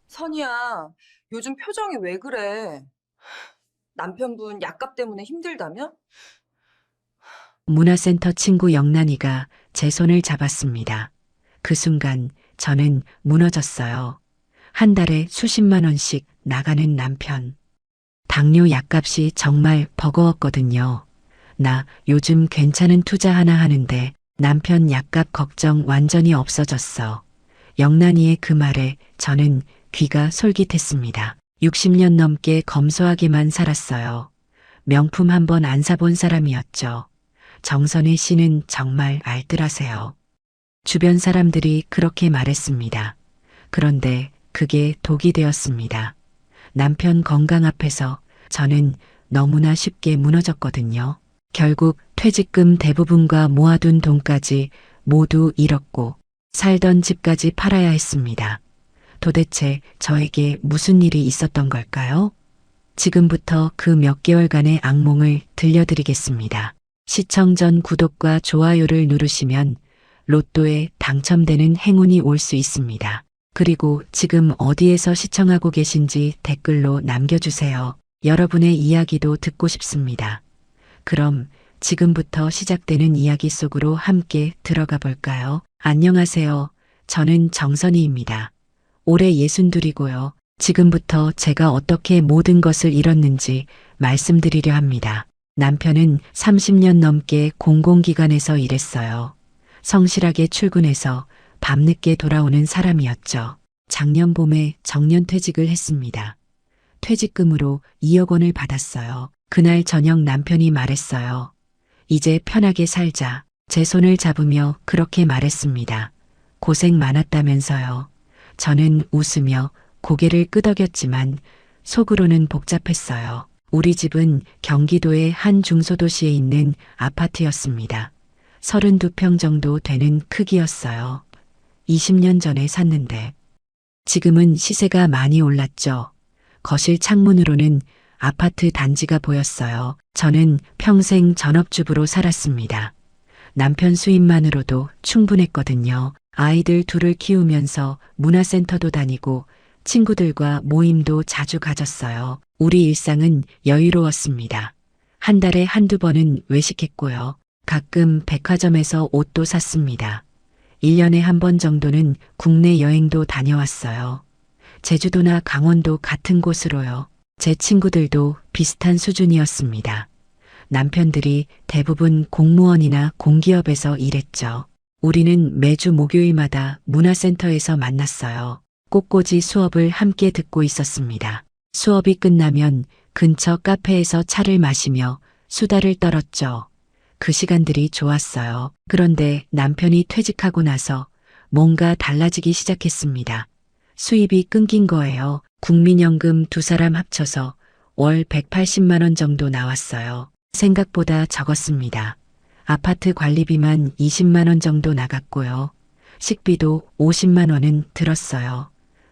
선이야, 요즘 표정이 왜 그래? 남편분 약값 때문에 힘들다며? 문화센터 친구 영란이가 제 손을 잡았습니다. 그 순간 저는 무너졌어요. 한 달에 수십만 원씩 나가는 남편. 당뇨 약값이 정말 버거웠거든요. 나 요즘 괜찮은 투자 하나 하는데 남편 약값 걱정 완전히 없어졌어. 영란이의 그 말에 저는 귀가 솔깃했습니다. 60년 넘게 검소하게만 살았어요. 명품 한 번 안 사본 사람이었죠. 정선희 씨는 정말 알뜰하세요. 주변 사람들이 그렇게 말했습니다. 그런데 그게 독이 되었습니다. 남편 건강 앞에서 저는 너무나 쉽게 무너졌거든요. 결국 퇴직금 대부분과 모아둔 돈까지 모두 잃었고 살던 집까지 팔아야 했습니다. 도대체 저에게 무슨 일이 있었던 걸까요? 지금부터 그 몇 개월간의 악몽을 들려드리겠습니다. 시청 전 구독과 좋아요를 누르시면 로또에 당첨되는 행운이 올 수 있습니다. 그리고 지금 어디에서 시청하고 계신지 댓글로 남겨주세요. 여러분의 이야기도 듣고 싶습니다. 그럼 지금부터 시작되는 이야기 속으로 함께 들어가 볼까요? 안녕하세요. 저는 정선희입니다. 올해 62이고요. 지금부터 제가 어떻게 모든 것을 잃었는지 말씀드리려 합니다. 남편은 30년 넘게 공공기관에서 일했어요. 성실하게 출근해서 밤늦게 돌아오는 사람이었죠. 작년 봄에 정년퇴직을 했습니다. 퇴직금으로 2억 원을 받았어요. 그날 저녁 남편이 말했어요. 이제 편하게 살자. 제 손을 잡으며 그렇게 말했습니다. 고생 많았다면서요. 저는 웃으며 고개를 끄덕였지만 속으로는 복잡했어요. 우리 집은 경기도의 한 중소도시에 있는 아파트였습니다. 32평 정도 되는 크기였어요. 20년 전에 샀는데 지금은 시세가 많이 올랐죠. 거실 창문으로는 아파트 단지가 보였어요. 저는 평생 전업주부로 살았습니다. 남편 수입만으로도 충분했거든요. 아이들 둘을 키우면서 문화센터도 다니고 친구들과 모임도 자주 가졌어요. 우리 일상은 여유로웠습니다. 한 달에 한두 번은 외식했고요. 가끔 백화점에서 옷도 샀습니다. 1년에 한 번 정도는 국내 여행도 다녀왔어요. 제주도나 강원도 같은 곳으로요. 제 친구들도 비슷한 수준이었습니다. 남편들이 대부분 공무원이나 공기업에서 일했죠. 우리는 매주 목요일마다 문화센터에서 만났어요. 꽃꽂이 수업을 함께 듣고 있었습니다. 수업이 끝나면 근처 카페에서 차를 마시며 수다를 떨었죠. 그 시간들이 좋았어요. 그런데 남편이 퇴직하고 나서 뭔가 달라지기 시작했습니다. 수입이 끊긴 거예요. 국민연금 두 사람 합쳐서 월 180만 원 정도 나왔어요. 생각보다 적었습니다. 아파트 관리비만 20만 원 정도 나갔고요. 식비도 50만 원은 들었어요.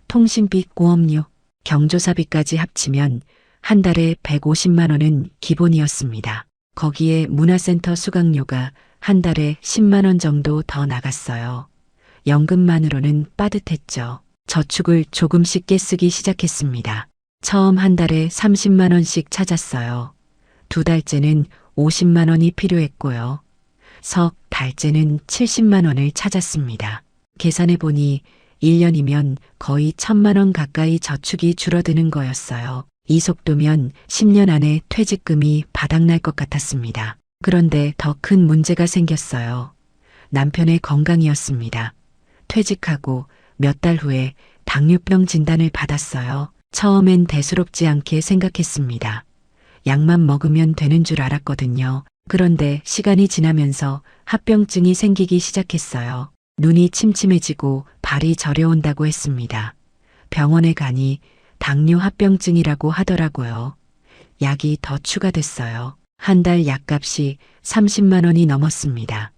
통신비, 보험료, 경조사비까지 합치면 한 달에 150만 원은 기본이었습니다. 거기에 문화센터 수강료가 한 달에 10만 원 정도 더 나갔어요. 연금만으로는 빠듯했죠. 저축을 조금씩 깨쓰기 시작했습니다. 처음 한 달에 30만 원씩 찾았어요. 두 달째는 50만 원이 필요했고요. 석 달째는 70만 원을 찾았습니다. 계산해 보니 1년이면 거의 1,000만 원 가까이 저축이 줄어드는 거였어요. 이 속도면 10년 안에 퇴직금이 바닥날 것 같았습니다. 그런데 더 큰 문제가 생겼어요. 남편의 건강이었습니다. 퇴직하고 몇 달 후에 당뇨병 진단을 받았어요. 처음엔 대수롭지 않게 생각했습니다. 약만 먹으면 되는 줄 알았거든요. 그런데 시간이 지나면서 합병증이 생기기 시작했어요. 눈이 침침해지고 발이 저려온다고 했습니다. 병원에 가니 당뇨 합병증이라고 하더라고요. 약이 더 추가됐어요. 한 달 약값이 30만 원이 넘었습니다.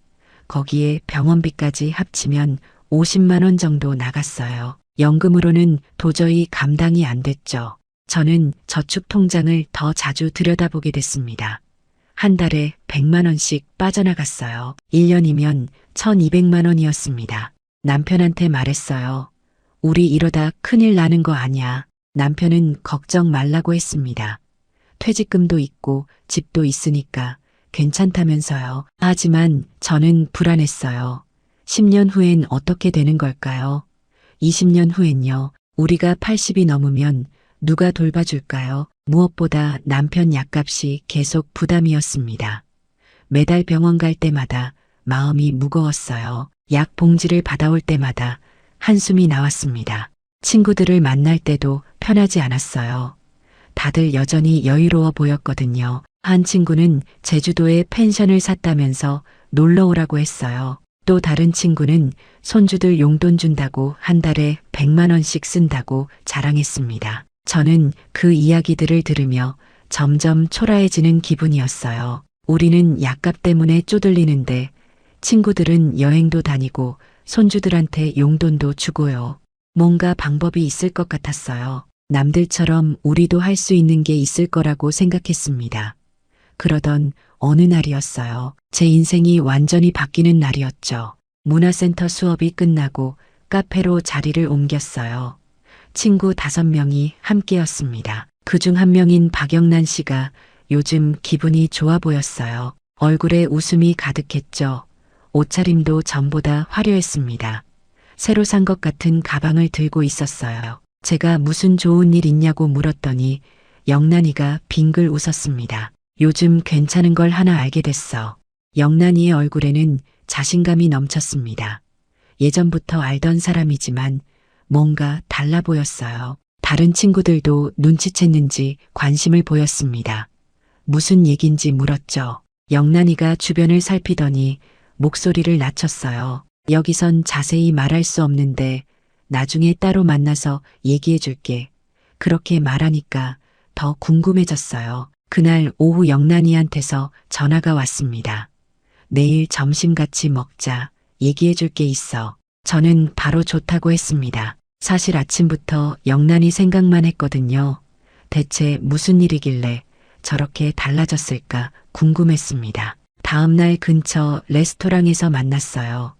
거기에 병원비까지 합치면 50만 원 정도 나갔어요. 연금으로는 도저히 감당이 안 됐죠. 저는 저축 통장을 더 자주 들여다보게 됐습니다. 한 달에 100만 원씩 빠져나갔어요. 1년이면 1,200만 원이었습니다. 남편한테 말했어요. 우리 이러다 큰일 나는 거 아니야. 남편은 걱정 말라고 했습니다. 퇴직금도 있고 집도 있으니까 괜찮다면서요. 하지만 저는 불안했어요. 10년 후엔 어떻게 되는 걸까요? 20년 후엔요. 우리가 80이 넘으면 누가 돌봐줄까요? 무엇보다 남편 약값이 계속 부담이었습니다. 매달 병원 갈 때마다 마음이 무거웠어요. 약 봉지를 받아올 때마다 한숨이 나왔습니다. 친구들을 만날 때도 편하지 않았어요. 다들 여전히 여유로워 보였거든요. 한 친구는 제주도에 펜션을 샀다면서 놀러 오라고 했어요. 또 다른 친구는 손주들 용돈 준다고 한 달에 100만 원씩 쓴다고 자랑했습니다. 저는 그 이야기들을 들으며 점점 초라해지는 기분이었어요. 우리는 약값 때문에 쪼들리는데 친구들은 여행도 다니고 손주들한테 용돈도 주고요. 뭔가 방법이 있을 것 같았어요. 남들처럼 우리도 할 수 있는 게 있을 거라고 생각했습니다. 그러던 어느 날이었어요. 제 인생이 완전히 바뀌는 날이었죠. 문화센터 수업이 끝나고 카페로 자리를 옮겼어요. 친구 5명이 함께였습니다. 그중 한 명인 박영란 씨가 요즘 기분이 좋아 보였어요. 얼굴에 웃음이 가득했죠. 옷차림도 전보다 화려했습니다. 새로 산 것 같은 가방을 들고 있었어요. 제가 무슨 좋은 일 있냐고 물었더니 영란이가 빙글 웃었습니다. 요즘 괜찮은 걸 하나 알게 됐어. 영란이의 얼굴에는 자신감이 넘쳤습니다. 예전부터 알던 사람이지만 뭔가 달라 보였어요. 다른 친구들도 눈치챘는지 관심을 보였습니다. 무슨 얘긴지 물었죠. 영란이가 주변을 살피더니 목소리를 낮췄어요. 여기선 자세히 말할 수 없는데 나중에 따로 만나서 얘기해 줄게. 그렇게 말하니까 더 궁금해졌어요. 그날 오후 영란이한테서 전화가 왔습니다. 내일 점심 같이 먹자. 얘기해 줄 게 있어. 저는 바로 좋다고 했습니다. 사실 아침부터 영란이 생각만 했거든요. 대체 무슨 일이길래 저렇게 달라졌을까 궁금했습니다. 다음 날 근처 레스토랑에서 만났어요.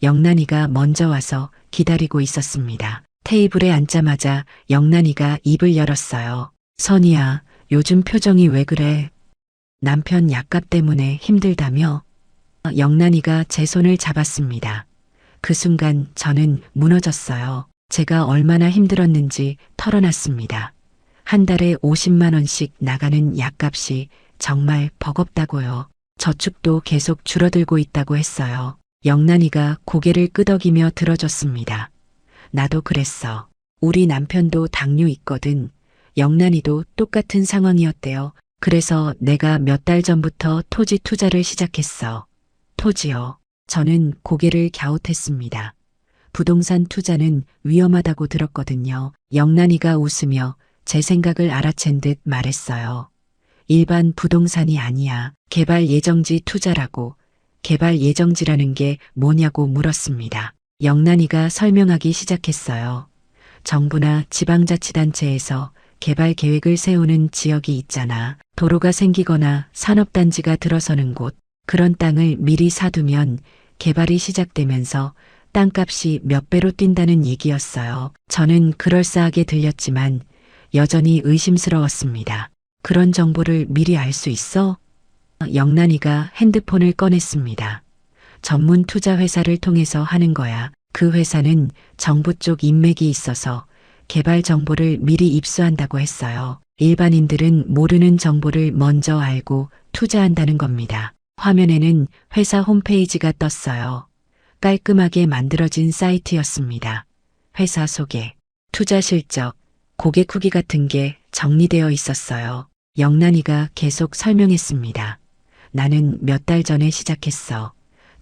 영란이가 먼저 와서 기다리고 있었습니다. 테이블에 앉자마자 영란이가 입을 열었어요. 선이야, 요즘 표정이 왜 그래? 남편 약값 때문에 힘들다며? 영란이가 제 손을 잡았습니다. 그 순간 저는 무너졌어요. 제가 얼마나 힘들었는지 털어놨습니다. 한 달에 50만 원씩 나가는 약값이 정말 버겁다고요. 저축도 계속 줄어들고 있다고 했어요. 영란이가 고개를 끄덕이며 들어줬습니다. 나도 그랬어. 우리 남편도 당뇨 있거든. 영란이도 똑같은 상황이었대요. 그래서 내가 몇 달 전부터 토지 투자를 시작했어. 토지요. 저는 고개를 갸웃했습니다. 부동산 투자는 위험하다고 들었거든요. 영란이가 웃으며 제 생각을 알아챈 듯 말했어요. 일반 부동산이 아니야. 개발 예정지 투자라고. 개발 예정지라는 게 뭐냐고 물었습니다. 영란이가 설명하기 시작했어요. 정부나 지방자치단체에서 개발 계획을 세우는 지역이 있잖아. 도로가 생기거나 산업단지가 들어서는 곳. 그런 땅을 미리 사두면 개발이 시작되면서 땅값이 몇 배로 뛴다는 얘기였어요. 저는 그럴싸하게 들렸지만 여전히 의심스러웠습니다. 그런 정보를 미리 알 수 있어? 영란이가 핸드폰을 꺼냈습니다. 전문 투자 회사를 통해서 하는 거야. 그 회사는 정부 쪽 인맥이 있어서 개발 정보를 미리 입수한다고 했어요. 일반인들은 모르는 정보를 먼저 알고 투자한다는 겁니다. 화면에는 회사 홈페이지가 떴어요. 깔끔하게 만들어진 사이트였습니다. 회사 소개, 투자 실적, 고객 후기 같은 게 정리되어 있었어요. 영란이가 계속 설명했습니다. 나는 몇 달 전에 시작했어.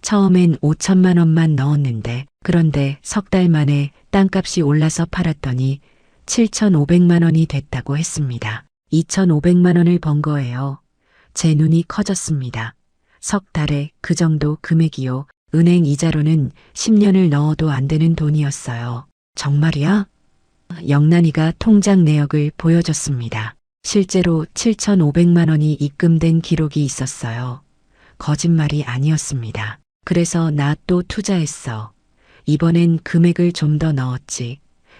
처음엔 5천만 원만 넣었는데 그런데 석 달 만에 땅값이 올라서 팔았더니 7,500만 원이 됐다고 했습니다. 2,500만 원을 번 거예요. 제 눈이 커졌습니다. 석 달에 그 정도 금액이요. 은행 이자로는 10년을 넣어도 안 되는 돈이었어요. 정말이야? 영란이가 통장 내역을 보여줬습니다. 실제로 7,500만 원이 입금된 기록이 있었어요. 거짓말이 아니었습니다. 그래서 나 또 투자했어. 이번엔 금액을 좀 더 넣었지.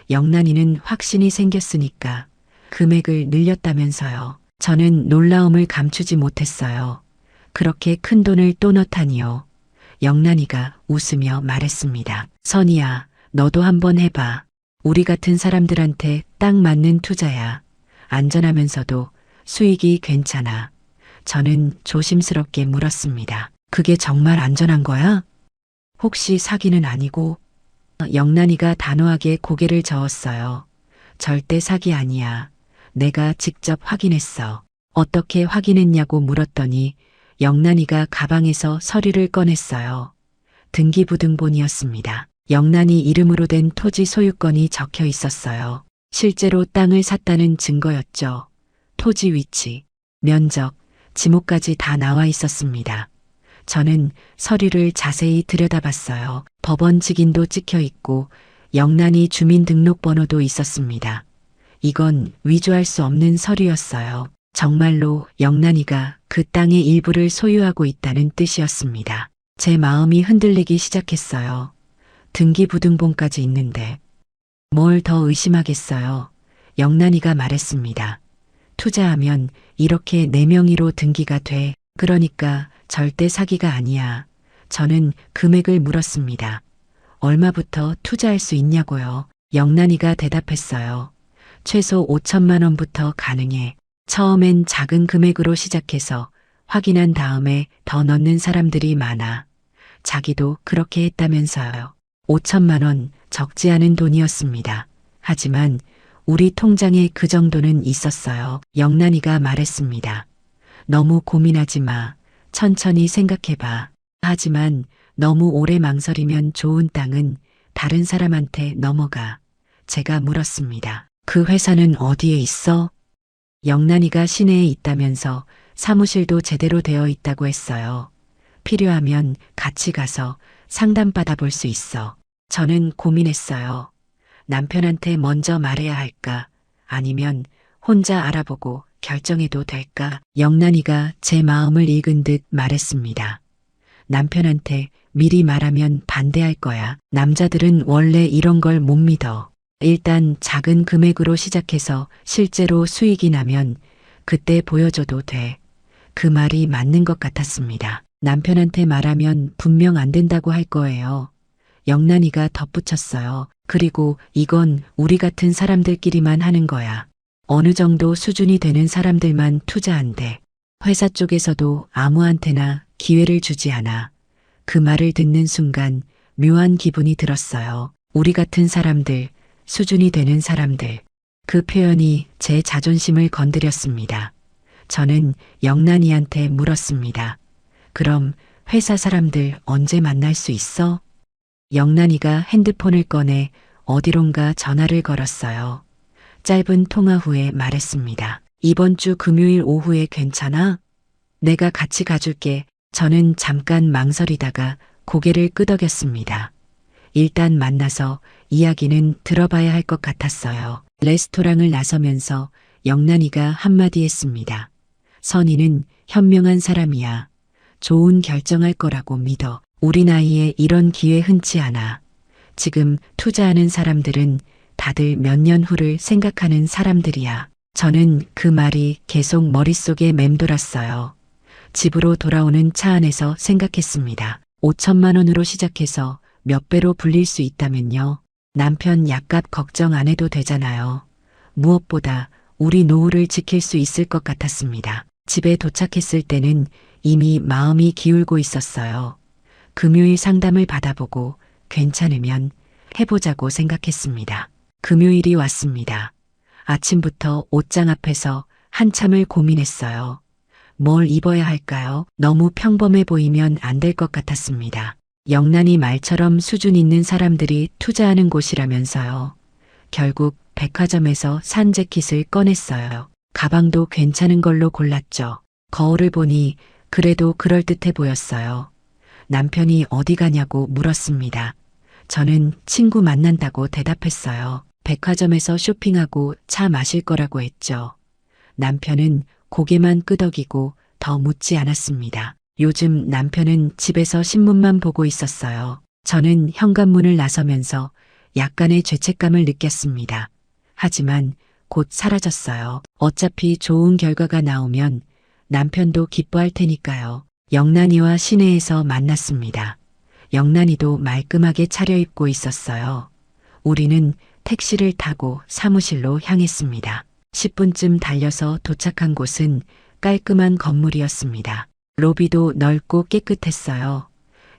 영란이는 확신이 생겼으니까 금액을 늘렸다면서요. 저는 놀라움을 감추지 못했어요. 그렇게 큰 돈을 또 넣다니요. 영란이가 웃으며 말했습니다. 선이야, 너도 한번 해봐. 우리 같은 사람들한테 딱 맞는 투자야. 안전하면서도 수익이 괜찮아. 저는 조심스럽게 물었습니다. 그게 정말 안전한 거야? 혹시 사기는 아니고? 영란이가 단호하게 고개를 저었어요. 절대 사기 아니야. 내가 직접 확인했어. 어떻게 확인했냐고 물었더니 영란이가 가방에서 서류를 꺼냈어요. 등기부등본이었습니다. 영란이 이름으로 된 토지 소유권이 적혀 있었어요. 실제로 땅을 샀다는 증거였죠. 토지 위치, 면적, 지목까지 다 나와 있었습니다. 저는 서류를 자세히 들여다봤어요. 법원 직인도 찍혀 있고 영란이 주민등록번호도 있었습니다. 이건 위조할 수 없는 서류였어요. 정말로 영란이가 그 땅의 일부를 소유하고 있다는 뜻이었습니다. 제 마음이 흔들리기 시작했어요. 등기부등본까지 있는데 뭘 더 의심하겠어요. 영란이가 말했습니다. 투자하면 이렇게 내 명의로 등기가 돼. 그러니까 절대 사기가 아니야. 저는 금액을 물었습니다. 얼마부터 투자할 수 있냐고요. 영란이가 대답했어요. 최소 5천만 원부터 가능해. 처음엔 작은 금액으로 시작해서 확인한 다음에 더 넣는 사람들이 많아. 자기도 그렇게 했다면서요. 5천만 원 적지 않은 돈이었습니다. 하지만 우리 통장에 그 정도는 있었어요. 영란이가 말했습니다. 너무 고민하지 마. 천천히 생각해봐. 하지만 너무 오래 망설이면 좋은 땅은 다른 사람한테 넘어가. 제가 물었습니다. 그 회사는 어디에 있어? 영란이가 시내에 있다면서 사무실도 제대로 되어 있다고 했어요. 필요하면 같이 가서 상담받아 볼 수 있어. 저는 고민했어요. 남편한테 먼저 말해야 할까? 아니면 혼자 알아보고 결정해도 될까? 영란이가 제 마음을 읽은 듯 말했습니다. 남편한테 미리 말하면 반대할 거야. 남자들은 원래 이런 걸 못 믿어. 일단 작은 금액으로 시작해서 실제로 수익이 나면 그때 보여줘도 돼. 그 말이 맞는 것 같았습니다. 남편한테 말하면 분명 안 된다고 할 거예요. 영란이가 덧붙였어요. 그리고 이건 우리 같은 사람들끼리만 하는 거야. 어느 정도 수준이 되는 사람들만 투자한대. 회사 쪽에서도 아무한테나 기회를 주지 않아. 그 말을 듣는 순간 묘한 기분이 들었어요. 우리 같은 사람들, 수준이 되는 사람들. 그 표현이 제 자존심을 건드렸습니다. 저는 영란이한테 물었습니다. 그럼 회사 사람들 언제 만날 수 있어? 영란이가 핸드폰을 꺼내 어디론가 전화를 걸었어요. 짧은 통화 후에 말했습니다. 이번 주 금요일 오후에 괜찮아? 내가 같이 가줄게. 저는 잠깐 망설이다가 고개를 끄덕였습니다. 일단 만나서 이야기는 들어봐야 할 것 같았어요. 레스토랑을 나서면서 영란이가 한마디 했습니다. 선이는 현명한 사람이야. 좋은 결정할 거라고 믿어. 우리 나이에 이런 기회 흔치 않아. 지금 투자하는 사람들은 다들 몇 년 후를 생각하는 사람들이야. 저는 그 말이 계속 머릿속에 맴돌았어요. 집으로 돌아오는 차 안에서 생각했습니다. 5천만 원으로 시작해서 몇 배로 불릴 수 있다면요. 남편 약값 걱정 안 해도 되잖아요. 무엇보다 우리 노후를 지킬 수 있을 것 같았습니다. 집에 도착했을 때는 이미 마음이 기울고 있었어요. 금요일 상담을 받아보고 괜찮으면 해보자고 생각했습니다. 금요일이 왔습니다. 아침부터 옷장 앞에서 한참을 고민했어요. 뭘 입어야 할까요? 너무 평범해 보이면 안 될 것 같았습니다. 영란이 말처럼 수준 있는 사람들이 투자하는 곳이라면서요. 결국 백화점에서 산 재킷을 꺼냈어요. 가방도 괜찮은 걸로 골랐죠. 거울을 보니 그래도 그럴듯해 보였어요. 남편이 어디 가냐고 물었습니다. 저는 친구 만난다고 대답했어요. 백화점에서 쇼핑하고 차 마실 거라고 했죠. 남편은 고개만 끄덕이고 더 묻지 않았습니다. 요즘 남편은 집에서 신문만 보고 있었어요. 저는 현관문을 나서면서 약간의 죄책감을 느꼈습니다. 하지만 곧 사라졌어요. 어차피 좋은 결과가 나오면 남편도 기뻐할 테니까요. 영란이와 시내에서 만났습니다. 영란이도 말끔하게 차려입고 있었어요. 우리는 택시를 타고 사무실로 향했습니다. 10분쯤 달려서 도착한 곳은 깔끔한 건물이었습니다. 로비도 넓고 깨끗했어요.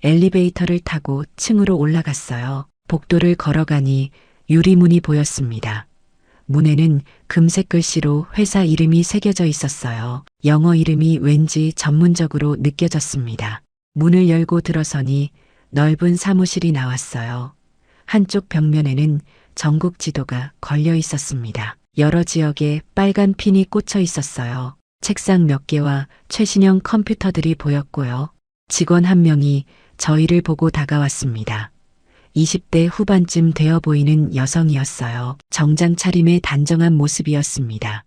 엘리베이터를 타고 층으로 올라갔어요. 복도를 걸어가니 유리문이 보였습니다. 문에는 금색 글씨로 회사 이름이 새겨져 있었어요. 영어 이름이 왠지 전문적으로 느껴졌습니다. 문을 열고 들어서니 넓은 사무실이 나왔어요. 한쪽 벽면에는 전국 지도가 걸려 있었습니다. 여러 지역에 빨간 핀이 꽂혀 있었어요. 책상 몇 개와 최신형 컴퓨터들이 보였고요. 직원 한 명이 저희를 보고 다가왔습니다. 20대 후반쯤 되어 보이는 여성이었어요. 정장 차림의 단정한 모습이었습니다.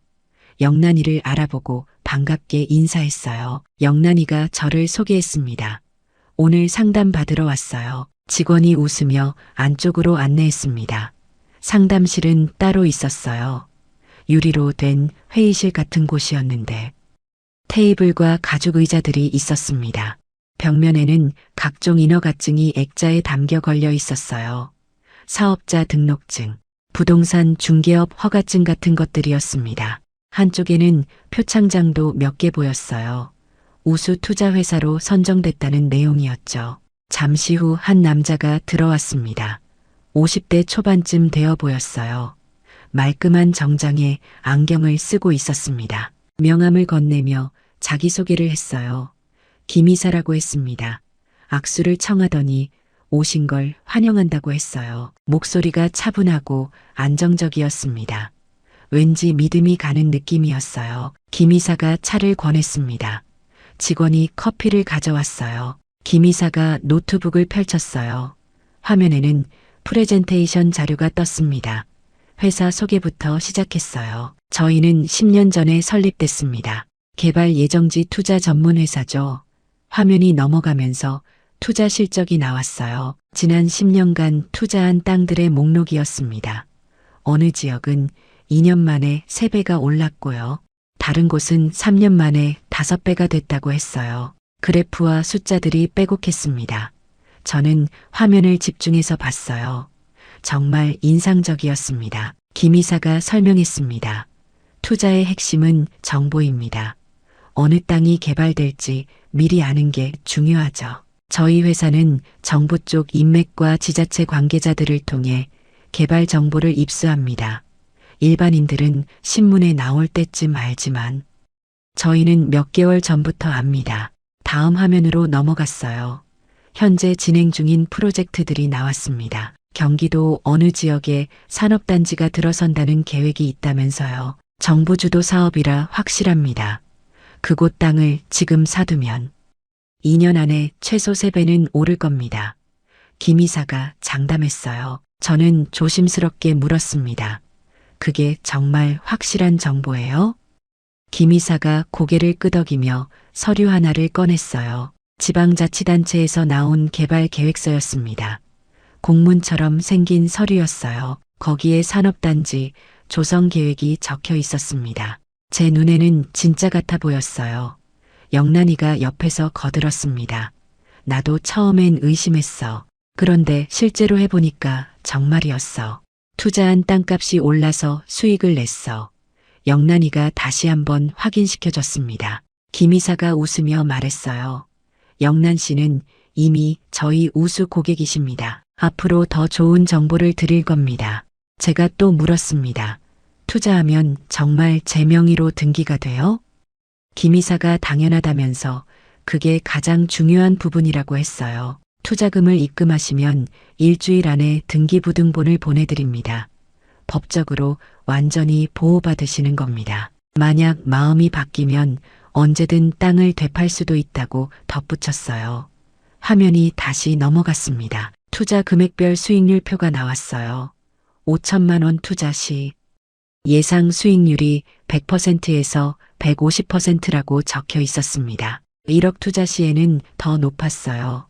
영란이를 알아보고 반갑게 인사했어요. 영란이가 저를 소개했습니다. 오늘 상담 받으러 왔어요. 직원이 웃으며 안쪽으로 안내했습니다. 상담실은 따로 있었어요. 유리로 된 회의실 같은 곳이었는데 테이블과 가죽 의자들이 있었습니다. 벽면에는 각종 인허가증이 액자에 담겨 걸려 있었어요. 사업자 등록증, 부동산 중개업 허가증 같은 것들이었습니다. 한쪽에는 표창장도 몇 개 보였어요. 우수 투자회사로 선정됐다는 내용이었죠. 잠시 후 한 남자가 들어왔습니다. 50대 초반쯤 되어 보였어요. 말끔한 정장에 안경을 쓰고 있었습니다. 명함을 건네며 자기소개를 했어요. 김이사라고 했습니다. 악수를 청하더니 오신 걸 환영한다고 했어요. 목소리가 차분하고 안정적이었습니다. 왠지 믿음이 가는 느낌이었어요. 김이사가 차를 권했습니다. 직원이 커피를 가져왔어요. 김이사가 노트북을 펼쳤어요. 화면에는 프레젠테이션 자료가 떴습니다. 회사 소개부터 시작했어요. 저희는 10년 전에 설립됐습니다. 개발 예정지 투자 전문 회사죠. 화면이 넘어가면서 투자 실적이 나왔어요. 지난 10년간 투자한 땅들의 목록이었습니다. 어느 지역은 2년 만에 3배가 올랐고요. 다른 곳은 3년 만에 5배가 됐다고 했어요. 그래프와 숫자들이 빼곡했습니다. 저는 화면을 집중해서 봤어요. 정말 인상적이었습니다. 김이사가 설명했습니다. 투자의 핵심은 정보입니다. 어느 땅이 개발될지 미리 아는 게 중요하죠. 저희 회사는 정부 쪽 인맥과 지자체 관계자들을 통해 개발 정보를 입수합니다. 일반인들은 신문에 나올 때쯤 알지만 저희는 몇 개월 전부터 압니다. 다음 화면으로 넘어갔어요. 현재 진행 중인 프로젝트들이 나왔습니다. 경기도 어느 지역에 산업단지가 들어선다는 계획이 있다면서요. 정부 주도 사업이라 확실합니다. 그곳 땅을 지금 사두면 2년 안에 최소 3배는 오를 겁니다. 김이사가 장담했어요. 저는 조심스럽게 물었습니다. 그게 정말 확실한 정보예요? 김이사가 고개를 끄덕이며 서류 하나를 꺼냈어요. 지방자치단체에서 나온 개발 계획서였습니다. 공문처럼 생긴 서류였어요. 거기에 산업단지 조성 계획이 적혀 있었습니다. 제 눈에는 진짜 같아 보였어요. 영란이가 옆에서 거들었습니다. 나도 처음엔 의심했어. 그런데 실제로 해보니까 정말이었어. 투자한 땅값이 올라서 수익을 냈어. 영란이가 다시 한번 확인시켜줬습니다. 김이사가 웃으며 말했어요. 영란 씨는 이미 저희 우수 고객이십니다. 앞으로 더 좋은 정보를 드릴 겁니다. 제가 또 물었습니다. 투자하면 정말 제 명의로 등기가 돼요? 김이사가 당연하다면서 그게 가장 중요한 부분이라고 했어요. 투자금을 입금하시면 일주일 안에 등기부등본을 보내드립니다. 법적으로 완전히 보호받으시는 겁니다. 만약 마음이 바뀌면 언제든 땅을 되팔 수도 있다고 덧붙였어요. 화면이 다시 넘어갔습니다. 투자 금액별 수익률 표가 나왔어요. 5천만 원 투자 시 예상 수익률이 100%에서 150%라고 적혀 있었습니다. 1억 투자 시에는 더 높았어요.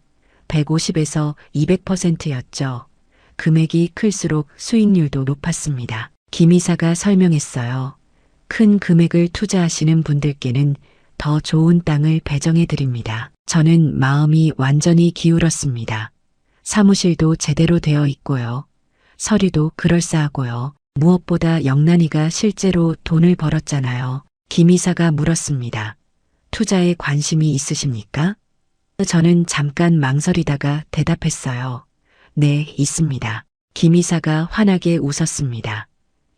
150에서 200%였죠. 금액이 클수록 수익률도 높았습니다. 김 이사가 설명했어요. 큰 금액을 투자하시는 분들께는 더 좋은 땅을 배정해 드립니다. 저는 마음이 완전히 기울었습니다. 사무실도 제대로 되어 있고요. 서류도 그럴싸하고요. 무엇보다 영란이가 실제로 돈을 벌었잖아요. 김 이사가 물었습니다. 투자에 관심이 있으십니까? 저는 잠깐 망설이다가 대답했어요. 네, 있습니다. 김 이사가 환하게 웃었습니다.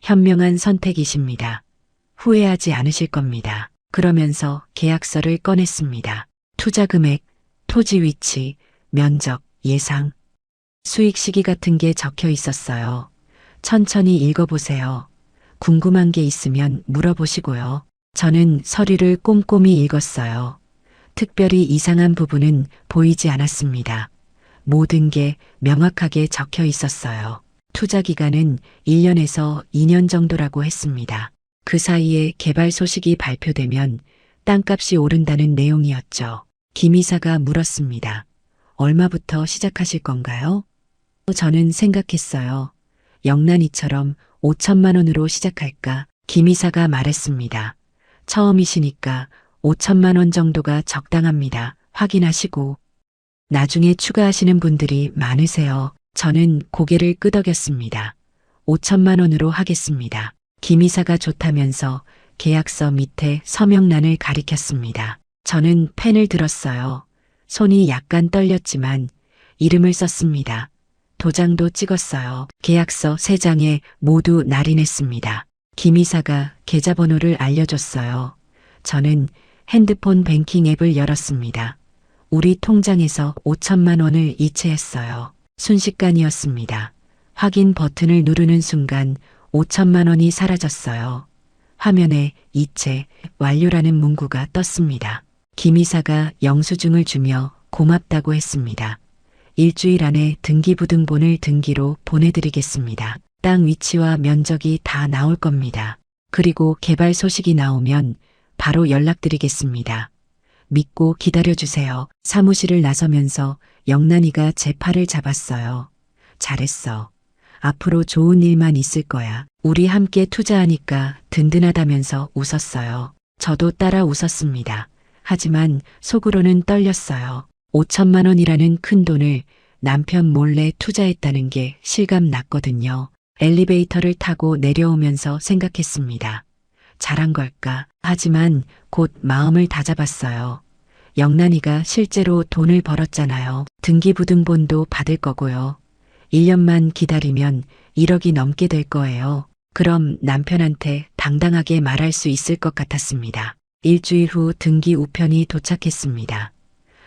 현명한 선택이십니다. 후회하지 않으실 겁니다. 그러면서 계약서를 꺼냈습니다. 투자 금액, 토지 위치, 면적, 예상, 수익 시기 같은 게 적혀 있었어요. 천천히 읽어보세요. 궁금한 게 있으면 물어보시고요. 저는 서류를 꼼꼼히 읽었어요. 특별히 이상한 부분은 보이지 않았습니다. 모든 게 명확하게 적혀 있었어요. 투자 기간은 1년에서 2년 정도라고 했습니다. 그 사이에 개발 소식이 발표되면 땅값이 오른다는 내용이었죠. 김 이사가 물었습니다. 얼마부터 시작하실 건가요? 저는 생각했어요. 영란이처럼 5천만 원으로 시작할까? 김 이사가 말했습니다. 처음이시니까 5천만 원 정도가 적당합니다. 확인하시고. 나중에 추가하시는 분들이 많으세요. 저는 고개를 끄덕였습니다. 5천만 원으로 하겠습니다. 김 이사가 좋다면서 계약서 밑에 서명란을 가리켰습니다. 저는 펜을 들었어요. 손이 약간 떨렸지만 이름을 썼습니다. 도장도 찍었어요. 계약서 3장에 모두 날인했습니다. 김 이사가 계좌번호를 알려줬어요. 저는 핸드폰 뱅킹 앱을 열었습니다. 우리 통장에서 5천만 원을 이체했어요. 순식간이었습니다. 확인 버튼을 누르는 순간 5천만 원이 사라졌어요. 화면에 이체 완료라는 문구가 떴습니다. 김 이사가 영수증을 주며 고맙다고 했습니다. 일주일 안에 등기부등본을 등기로 보내드리겠습니다. 땅 위치와 면적이 다 나올 겁니다. 그리고 개발 소식이 나오면 바로 연락드리겠습니다. 믿고 기다려주세요. 사무실을 나서면서 영란이가 제 팔을 잡았어요. 잘했어. 앞으로 좋은 일만 있을 거야. 우리 함께 투자하니까 든든하다면서 웃었어요. 저도 따라 웃었습니다. 하지만 속으로는 떨렸어요. 5천만 원이라는 큰 돈을 남편 몰래 투자했다는 게 실감 났거든요. 엘리베이터를 타고 내려오면서 생각했습니다. 잘한 걸까? 하지만 곧 마음을 다잡았어요. 영란이가 실제로 돈을 벌었잖아요. 등기부등본도 받을 거고요. 1년만 기다리면 1억이 넘게 될 거예요. 그럼 남편한테 당당하게 말할 수 있을 것 같았습니다. 일주일 후 등기 우편이 도착했습니다.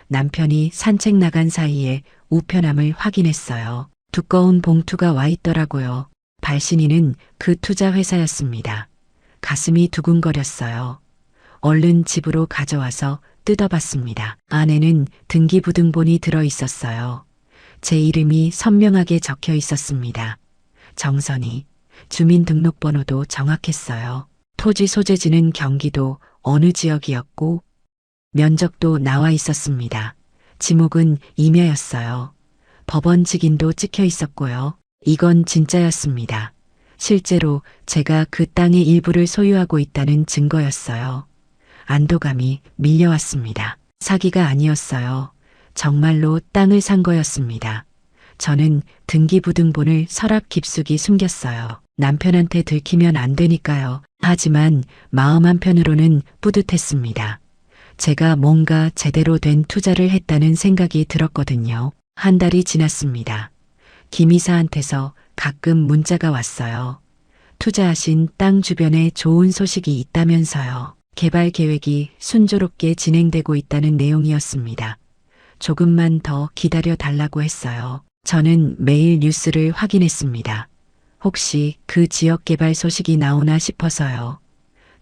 남편이 산책 나간 사이에 우편함을 확인했어요. 두꺼운 봉투가 와 있더라고요. 발신인은 그 투자 회사였습니다. 가슴이 두근거렸어요. 얼른 집으로 가져와서 뜯어봤습니다. 안에는 등기부등본이 들어 있었어요. 제 이름이 선명하게 적혀 있었습니다. 정선이, 주민등록번호도 정확했어요. 토지 소재지는 경기도 어느 지역이었고 면적도 나와 있었습니다. 지목은 임야였어요. 법원 직인도 찍혀 있었고요. 이건 진짜였습니다. 실제로 제가 그 땅의 일부를 소유하고 있다는 증거였어요. 안도감이 밀려왔습니다. 사기가 아니었어요. 정말로 땅을 산 거였습니다. 저는 등기부등본을 서랍 깊숙이 숨겼어요. 남편한테 들키면 안 되니까요. 하지만 마음 한편으로는 뿌듯했습니다. 제가 뭔가 제대로 된 투자를 했다는 생각이 들었거든요. 한 달이 지났습니다. 김 이사한테서 가끔 문자가 왔어요. 투자하신 땅 주변에 좋은 소식이 있다면서요. 개발 계획이 순조롭게 진행되고 있다는 내용이었습니다. 조금만 더 기다려 달라고 했어요. 저는 매일 뉴스를 확인했습니다. 혹시 그 지역 개발 소식이 나오나 싶어서요.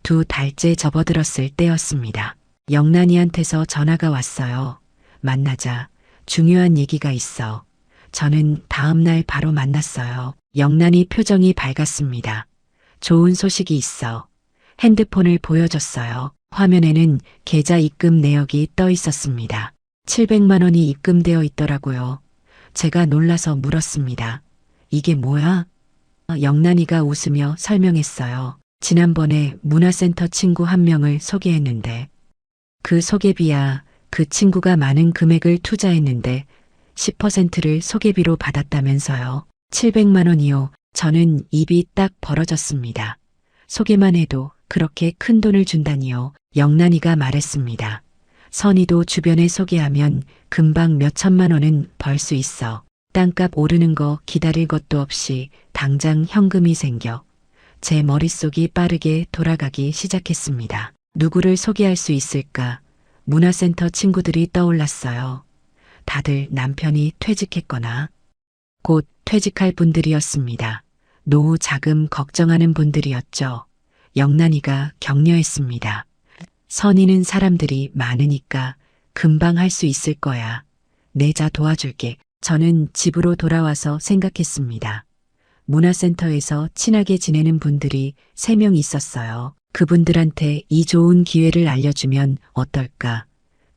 2달째 접어들었을 때였습니다. 영란이한테서 전화가 왔어요. 만나자. 중요한 얘기가 있어. 저는 다음 날 바로 만났어요. 영란이 표정이 밝았습니다. 좋은 소식이 있어. 핸드폰을 보여줬어요. 화면에는 계좌 입금 내역이 떠 있었습니다. 700만 원이 입금되어 있더라고요. 제가 놀라서 물었습니다. 이게 뭐야? 영란이가 웃으며 설명했어요. 지난번에 문화센터 친구 한 명을 소개했는데 그 소개비야. 그 친구가 많은 금액을 투자했는데 10%를 소개비로 받았다면서요. 700만 원이요. 저는 입이 딱 벌어졌습니다. 소개만 해도 그렇게 큰 돈을 준다니요. 영란이가 말했습니다. 선이도 주변에 소개하면 금방 몇 천만 원은 벌 수 있어. 땅값 오르는 거 기다릴 것도 없이 당장 현금이 생겨. 제 머릿속이 빠르게 돌아가기 시작했습니다. 누구를 소개할 수 있을까? 문화센터 친구들이 떠올랐어요. 다들 남편이 퇴직했거나 곧 퇴직할 분들이었습니다. 노후 자금 걱정하는 분들이었죠. 영란이가 격려했습니다. 선이는 사람들이 많으니까 금방 할 수 있을 거야. 내자 도와줄게. 저는 집으로 돌아와서 생각했습니다. 문화센터에서 친하게 지내는 분들이 3명 있었어요. 그분들한테 이 좋은 기회를 알려주면 어떨까?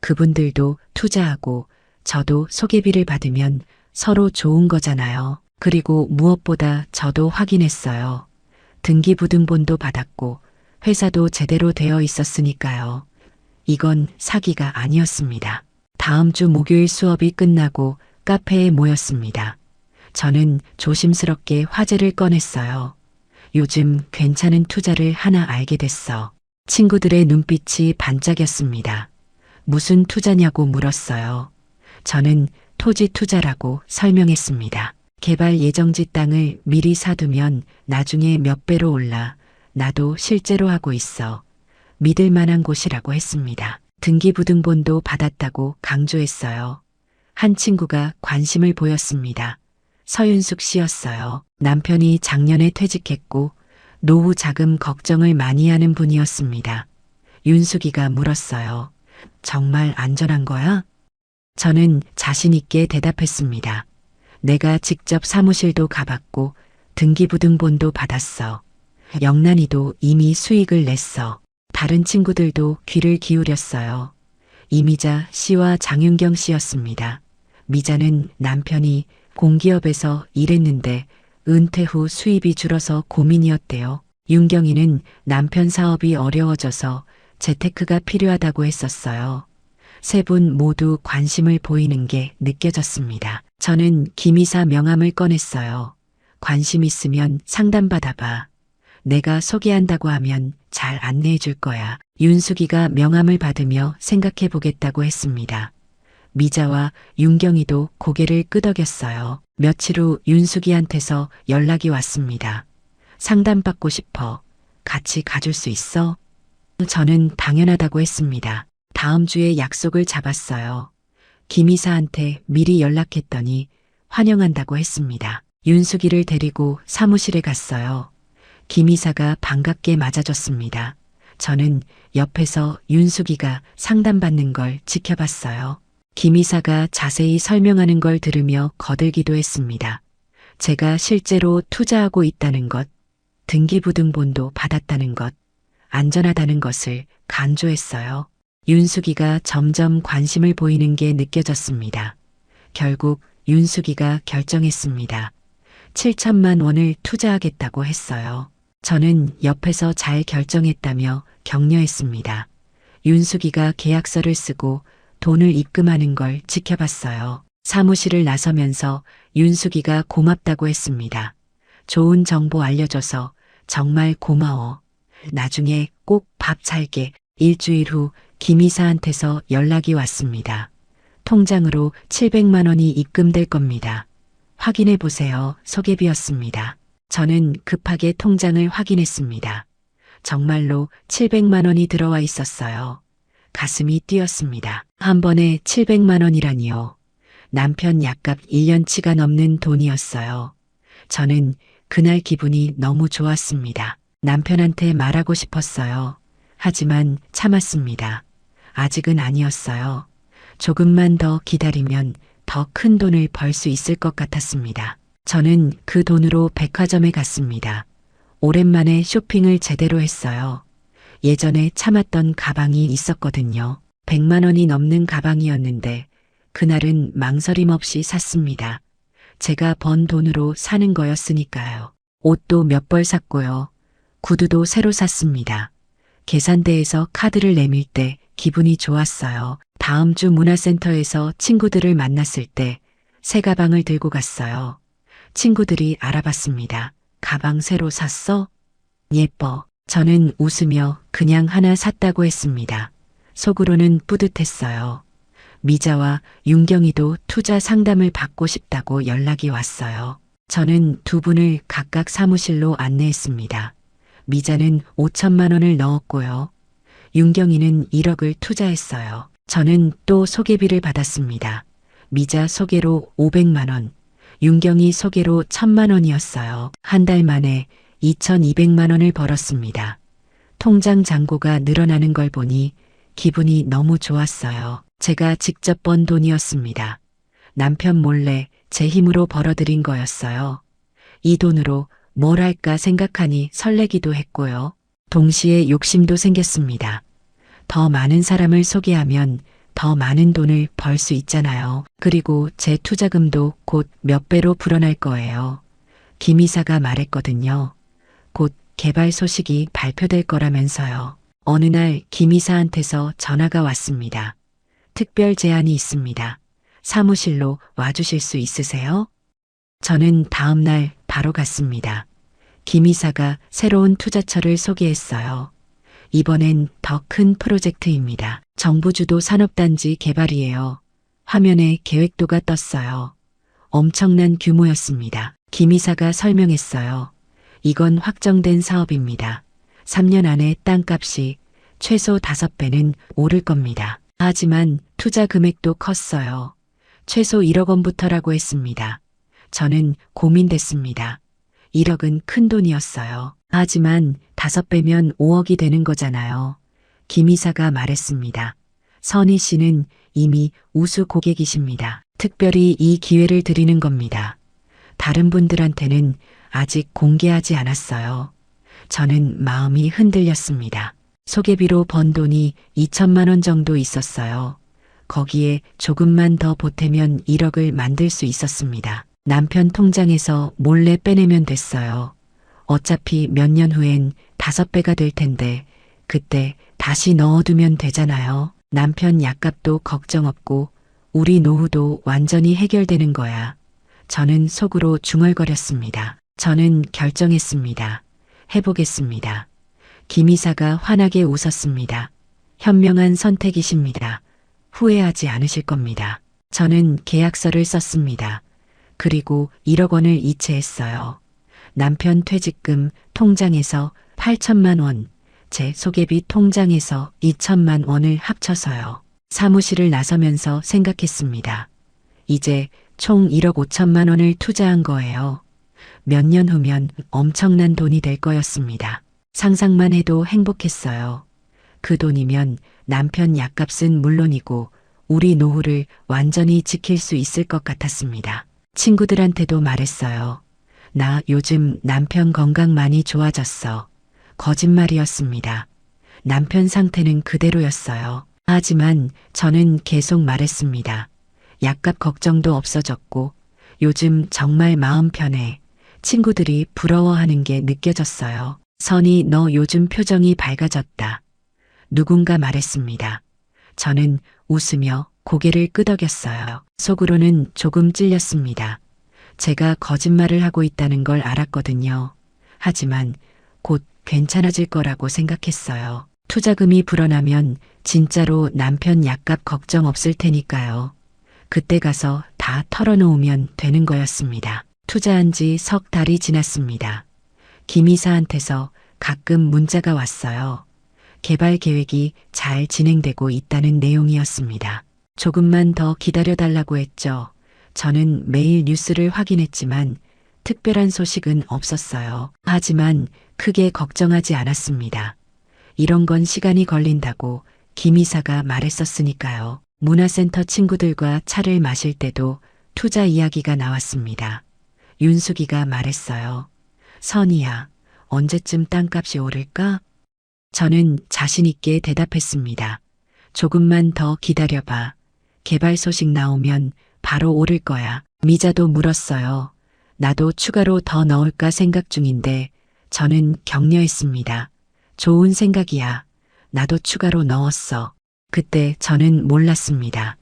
그분들도 투자하고 저도 소개비를 받으면 서로 좋은 거잖아요. 그리고 무엇보다 저도 확인했어요. 등기부등본도 받았고 회사도 제대로 되어 있었으니까요. 이건 사기가 아니었습니다. 다음 주 목요일 수업이 끝나고 카페에 모였습니다. 저는 조심스럽게 화제를 꺼냈어요. 요즘 괜찮은 투자를 하나 알게 됐어. 친구들의 눈빛이 반짝였습니다. 무슨 투자냐고 물었어요. 저는 토지 투자라고 설명했습니다. 개발 예정지 땅을 미리 사두면 나중에 몇 배로 올라. 나도 실제로 하고 있어. 믿을 만한 곳이라고 했습니다. 등기부등본도 받았다고 강조했어요. 한 친구가 관심을 보였습니다. 서윤숙 씨였어요. 남편이 작년에 퇴직했고 노후 자금 걱정을 많이 하는 분이었습니다. 윤숙이가 물었어요. 정말 안전한 거야? 저는 자신 있게 대답했습니다. 내가 직접 사무실도 가봤고 등기부등본도 받았어. 영란이도 이미 수익을 냈어. 다른 친구들도 귀를 기울였어요. 이미자 씨와 장윤경 씨였습니다. 미자는 남편이 공기업에서 일했는데 은퇴 후 수입이 줄어서 고민이었대요. 윤경이는 남편 사업이 어려워져서 재테크가 필요하다고 했었어요. 3분 모두 관심을 보이는 게 느껴졌습니다. 저는 김이사 명함을 꺼냈어요. 관심 있으면 상담받아봐. 내가 소개한다고 하면 잘 안내해 줄 거야. 윤숙이가 명함을 받으며 생각해 보겠다고 했습니다. 미자와 윤경이도 고개를 끄덕였어요. 며칠 후 윤숙이한테서 연락이 왔습니다. 상담받고 싶어. 같이 가줄 수 있어? 저는 당연하다고 했습니다. 다음 주에 약속을 잡았어요. 김이사한테 미리 연락했더니 환영한다고 했습니다. 윤숙이를 데리고 사무실에 갔어요. 김이사가 반갑게 맞아줬습니다. 저는 옆에서 윤숙이가 상담받는 걸 지켜봤어요. 김이사가 자세히 설명하는 걸 들으며 거들기도 했습니다. 제가 실제로 투자하고 있다는 것, 등기부등본도 받았다는 것, 안전하다는 것을 강조했어요. 윤숙이가 점점 관심을 보이는 게 느껴졌습니다. 결국 윤숙이가 결정했습니다. 7천만 원을 투자하겠다고 했어요. 저는 옆에서 잘 결정했다며 격려했습니다. 윤숙이가 계약서를 쓰고 돈을 입금하는 걸 지켜봤어요. 사무실을 나서면서 윤숙이가 고맙다고 했습니다. 좋은 정보 알려줘서 정말 고마워. 나중에 꼭 밥 살게. 일주일 후 김이사한테서 연락이 왔습니다. 통장으로 700만 원이 입금될 겁니다. 확인해 보세요. 소개비였습니다. 저는 급하게 통장을 확인했습니다. 정말로 700만 원이 들어와 있었어요. 가슴이 뛰었습니다. 한 번에 700만 원이라니요. 남편 약값 1년치가 넘는 돈이었어요. 저는 그날 기분이 너무 좋았습니다. 남편한테 말하고 싶었어요. 하지만 참았습니다. 아직은 아니었어요. 조금만 더 기다리면 더 큰 돈을 벌 수 있을 것 같았습니다. 저는 그 돈으로 백화점에 갔습니다. 오랜만에 쇼핑을 제대로 했어요. 예전에 참았던 가방이 있었거든요. 100만 원이 넘는 가방이었는데 그날은 망설임 없이 샀습니다. 제가 번 돈으로 사는 거였으니까요. 옷도 몇 벌 샀고요. 구두도 새로 샀습니다. 계산대에서 카드를 내밀 때 기분이 좋았어요. 다음 주 문화센터에서 친구들을 만났을 때 새 가방을 들고 갔어요. 친구들이 알아봤습니다. 가방 새로 샀어? 예뻐. 저는 웃으며 그냥 하나 샀다고 했습니다. 속으로는 뿌듯했어요. 미자와 윤경이도 투자 상담을 받고 싶다고 연락이 왔어요. 저는 두 분을 각각 사무실로 안내했습니다. 미자는 5천만 원을 넣었고요. 윤경이는 1억을 투자했어요. 저는 또 소개비를 받았습니다. 미자 소개로 500만 원, 윤경이 소개로 1,000만 원이었어요. 한 달 만에 2,200만 원을 벌었습니다. 통장 잔고가 늘어나는 걸 보니 기분이 너무 좋았어요. 제가 직접 번 돈이었습니다. 남편 몰래 제 힘으로 벌어들인 거였어요. 이 돈으로 뭘 할까 생각하니 설레기도 했고요. 동시에 욕심도 생겼습니다. 더 많은 사람을 소개하면 더 많은 돈을 벌 수 있잖아요. 그리고 제 투자금도 곧 몇 배로 불어날 거예요. 김 이사가 말했거든요. 곧 개발 소식이 발표될 거라면서요. 어느 날 김 이사한테서 전화가 왔습니다. 특별 제안이 있습니다. 사무실로 와주실 수 있으세요? 저는 다음 날 바로 갔습니다. 김 이사가 새로운 투자처를 소개했어요. 이번엔 더 큰 프로젝트입니다. 정부주도 산업단지 개발이에요. 화면에 계획도가 떴어요. 엄청난 규모였습니다. 김 이사가 설명했어요. 이건 확정된 사업입니다. 3년 안에 땅값이 최소 5배는 오를 겁니다. 하지만 투자 금액도 컸어요. 최소 1억 원부터라고 했습니다. 저는 고민됐습니다. 1억은 큰 돈이었어요. 하지만 5배면 5억이 되는 거잖아요. 김 이사가 말했습니다. 선희 씨는 이미 우수 고객이십니다. 특별히 이 기회를 드리는 겁니다. 다른 분들한테는 아직 공개하지 않았어요. 저는 마음이 흔들렸습니다. 소개비로 번 돈이 2천만 원 정도 있었어요. 거기에 조금만 더 보태면 1억을 만들 수 있었습니다. 남편 통장에서 몰래 빼내면 됐어요. 어차피 몇 년 후엔 5배가 될 텐데 그때 다시 넣어두면 되잖아요. 남편 약값도 걱정 없고 우리 노후도 완전히 해결되는 거야. 저는 속으로 중얼거렸습니다. 저는 결정했습니다. 해보겠습니다. 김 이사가 환하게 웃었습니다. 현명한 선택이십니다. 후회하지 않으실 겁니다. 저는 계약서를 썼습니다. 그리고 1억 원을 이체했어요. 남편 퇴직금 통장에서 8천만 원, 제 소개비 통장에서 2천만 원을 합쳐서요. 사무실을 나서면서 생각했습니다. 이제 총 1억 5천만 원을 투자한 거예요. 몇 년 후면 엄청난 돈이 될 거였습니다. 상상만 해도 행복했어요. 그 돈이면 남편 약값은 물론이고 우리 노후를 완전히 지킬 수 있을 것 같았습니다. 친구들한테도 말했어요. 나 요즘 남편 건강 많이 좋아졌어. 거짓말이었습니다. 남편 상태는 그대로였어요. 하지만 저는 계속 말했습니다. 약값 걱정도 없어졌고 요즘 정말 마음 편해. 친구들이 부러워하는 게 느껴졌어요. 선이 너 요즘 표정이 밝아졌다. 누군가 말했습니다. 저는 웃으며 고개를 끄덕였어요. 속으로는 조금 찔렸습니다. 제가 거짓말을 하고 있다는 걸 알았거든요. 하지만 곧 괜찮아질 거라고 생각했어요. 투자금이 불어나면 진짜로 남편 약값 걱정 없을 테니까요. 그때 가서 다 털어놓으면 되는 거였습니다. 투자한 지 석 달이 지났습니다. 김 이사한테서 가끔 문자가 왔어요. 개발 계획이 잘 진행되고 있다는 내용이었습니다. 조금만 더 기다려달라고 했죠. 저는 매일 뉴스를 확인했지만 특별한 소식은 없었어요. 하지만 크게 걱정하지 않았습니다. 이런 건 시간이 걸린다고 김 이사가 말했었으니까요. 문화센터 친구들과 차를 마실 때도 투자 이야기가 나왔습니다. 윤숙이가 말했어요. 선이야, 언제쯤 땅값이 오를까? 저는 자신 있게 대답했습니다. 조금만 더 기다려봐. 개발 소식 나오면 바로 오를 거야. 미자도 물었어요. 나도 추가로 더 넣을까 생각 중인데 저는 격려했습니다. 좋은 생각이야. 나도 추가로 넣었어. 그때 저는 몰랐습니다.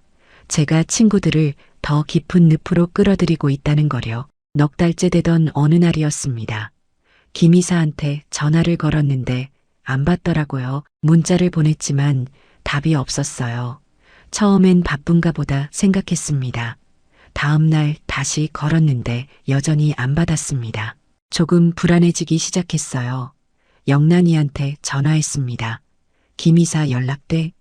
제가 친구들을 더 깊은 늪으로 끌어들이고 있다는 거려. 넉 달째 되던 어느 날이었습니다. 김 이사한테 전화를 걸었는데 안 받더라고요. 문자를 보냈지만 답이 없었어요. 처음엔 바쁜가 보다 생각했습니다. 다음 날 다시 걸었는데 여전히 안 받았습니다. 조금 불안해지기 시작했어요. 영란이한테 전화했습니다. 김 이사 연락돼?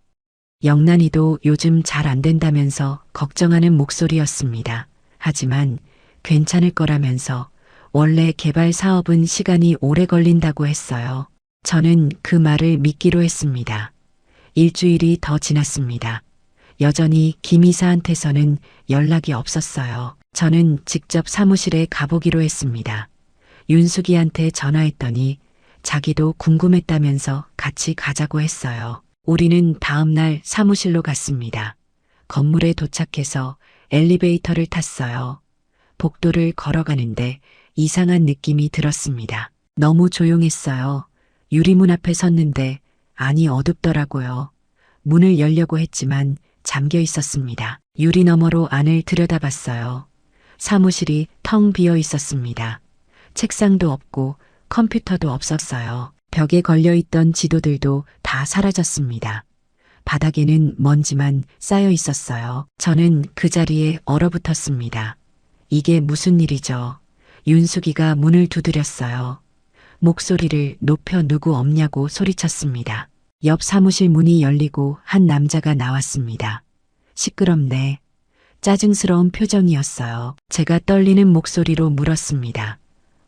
영란이도 요즘 잘 안 된다면서 걱정하는 목소리였습니다. 하지만 괜찮을 거라면서 원래 개발 사업은 시간이 오래 걸린다고 했어요. 저는 그 말을 믿기로 했습니다. 일주일이 더 지났습니다. 여전히 김 이사한테서는 연락이 없었어요. 저는 직접 사무실에 가보기로 했습니다. 윤숙이한테 전화했더니 자기도 궁금했다면서 같이 가자고 했어요. 우리는 다음 날 사무실로 갔습니다. 건물에 도착해서 엘리베이터를 탔어요. 복도를 걸어가는데 이상한 느낌이 들었습니다. 너무 조용했어요. 유리문 앞에 섰는데 안이 어둡더라고요. 문을 열려고 했지만 잠겨 있었습니다. 유리 너머로 안을 들여다봤어요. 사무실이 텅 비어 있었습니다. 책상도 없고 컴퓨터도 없었어요. 벽에 걸려있던 지도들도 다 사라졌습니다. 바닥에는 먼지만 쌓여 있었어요. 저는 그 자리에 얼어붙었습니다. 이게 무슨 일이죠? 윤숙이가 문을 두드렸어요. 목소리를 높여 누구 없냐고 소리쳤습니다. 옆 사무실 문이 열리고 한 남자가 나왔습니다. 시끄럽네. 짜증스러운 표정이었어요. 제가 떨리는 목소리로 물었습니다.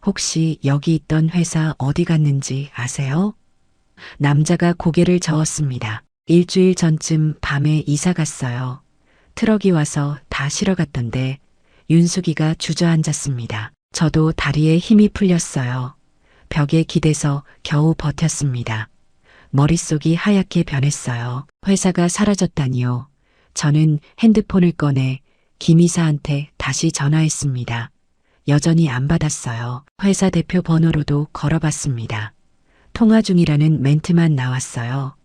혹시 여기 있던 회사 어디 갔는지 아세요? 남자가 고개를 저었습니다. 일주일 전쯤 밤에 이사 갔어요. 트럭이 와서 다 실어 갔던데 윤숙이가 주저앉았습니다. 저도 다리에 힘이 풀렸어요. 벽에 기대서 겨우 버텼습니다. 머릿속이 하얗게 변했어요. 회사가 사라졌다니요. 저는 핸드폰을 꺼내 김 이사한테 다시 전화했습니다. 여전히 안 받았어요. 회사 대표 번호로도 걸어봤습니다. 통화 중이라는 멘트만 나왔어요.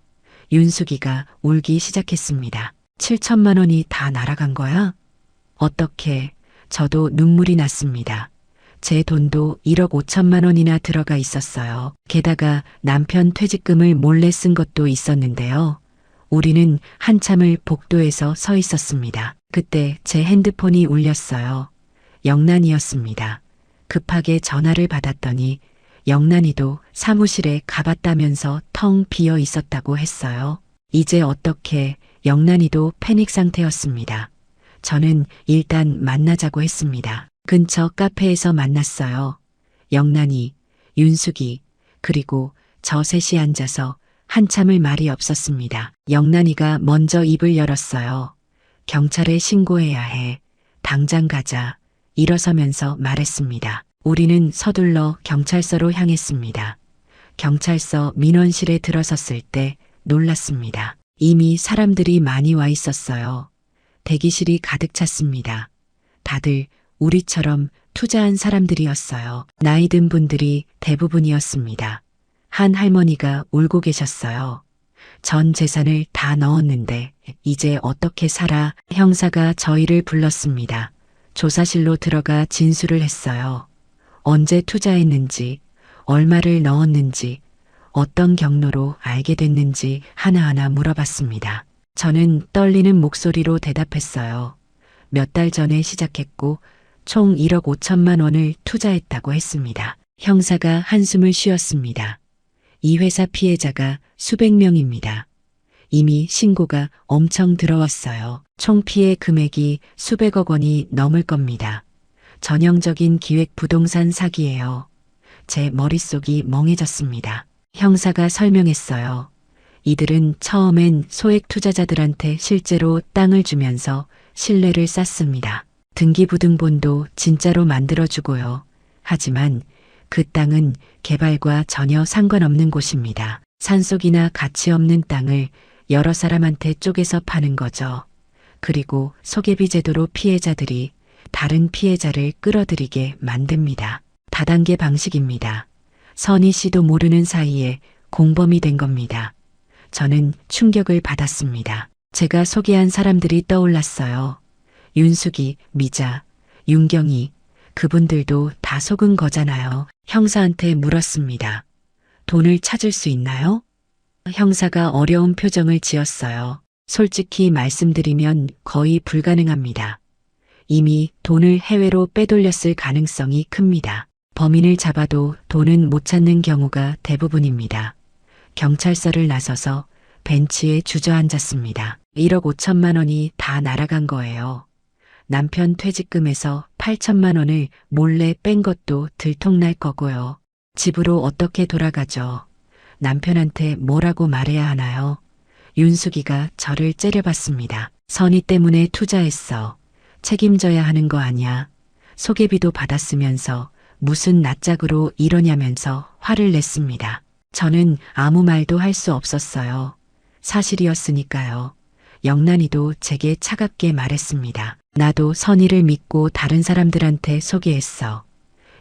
윤숙이가 울기 시작했습니다. 7천만 원이 다 날아간 거야? 어떻게? 저도 눈물이 났습니다. 제 돈도 1억 5천만 원이나 들어가 있었어요. 게다가 남편 퇴직금을 몰래 쓴 것도 있었는데요. 우리는 한참을 복도에서 서 있었습니다. 그때 제 핸드폰이 울렸어요. 영란이었습니다. 급하게 전화를 받았더니 영란이도 사무실에 가봤다면서 텅 비어 있었다고 했어요. 이제 어떻게? 영란이도 패닉 상태였습니다. 저는 일단 만나자고 했습니다. 근처 카페에서 만났어요. 영란이, 윤숙이, 그리고 저 셋이 앉아서 한참을 말이 없었습니다. 영란이가 먼저 입을 열었어요. 경찰에 신고해야 해. 당장 가자. 일어서면서 말했습니다. 우리는 서둘러 경찰서로 향했습니다. 경찰서 민원실에 들어섰을 때 놀랐습니다. 이미 사람들이 많이 와 있었어요. 대기실이 가득 찼습니다. 다들 우리처럼 투자한 사람들이었어요. 나이 든 분들이 대부분이었습니다. 한 할머니가 울고 계셨어요. 전 재산을 다 넣었는데 이제 어떻게 살아? 형사가 저희를 불렀습니다. 조사실로 들어가 진술을 했어요. 언제 투자했는지, 얼마를 넣었는지, 어떤 경로로 알게 됐는지 하나하나 물어봤습니다. 저는 떨리는 목소리로 대답했어요. 몇 달 전에 시작했고 총 1억 5천만 원을 투자했다고 했습니다. 형사가 한숨을 쉬었습니다. 이 회사 피해자가 수백 명입니다. 이미 신고가 엄청 들어왔어요. 총 피해 금액이 수백억 원이 넘을 겁니다. 전형적인 기획 부동산 사기예요. 제 머릿속이 멍해졌습니다. 형사가 설명했어요. 이들은 처음엔 소액 투자자들한테 실제로 땅을 주면서 신뢰를 쌓습니다. 등기부등본도 진짜로 만들어주고요. 하지만 그 땅은 개발과 전혀 상관없는 곳입니다. 산속이나 가치 없는 땅을 여러 사람한테 쪼개서 파는 거죠. 그리고 소개비 제도로 피해자들이 다른 피해자를 끌어들이게 만듭니다. 다단계 방식입니다. 선희 씨도 모르는 사이에 공범이 된 겁니다. 저는 충격을 받았습니다. 제가 소개한 사람들이 떠올랐어요. 윤숙이, 미자, 윤경이, 그분들도 다 속은 거잖아요. 형사한테 물었습니다. 돈을 찾을 수 있나요? 형사가 어려운 표정을 지었어요. 솔직히 말씀드리면 거의 불가능합니다. 이미 돈을 해외로 빼돌렸을 가능성이 큽니다. 범인을 잡아도 돈은 못 찾는 경우가 대부분입니다. 경찰서를 나서서 벤치에 주저앉았습니다. 1억 5천만 원이 다 날아간 거예요. 남편 퇴직금에서 8천만 원을 몰래 뺀 것도 들통날 거고요. 집으로 어떻게 돌아가죠? 남편한테 뭐라고 말해야 하나요? 윤숙이가 저를 째려봤습니다. 선희 때문에 투자했어. 책임져야 하는 거 아니야. 소개비도 받았으면서 무슨 낯짝으로 이러냐면서 화를 냈습니다. 저는 아무 말도 할 수 없었어요. 사실이었으니까요. 영란이도 제게 차갑게 말했습니다. 나도 선희를 믿고 다른 사람들한테 소개했어.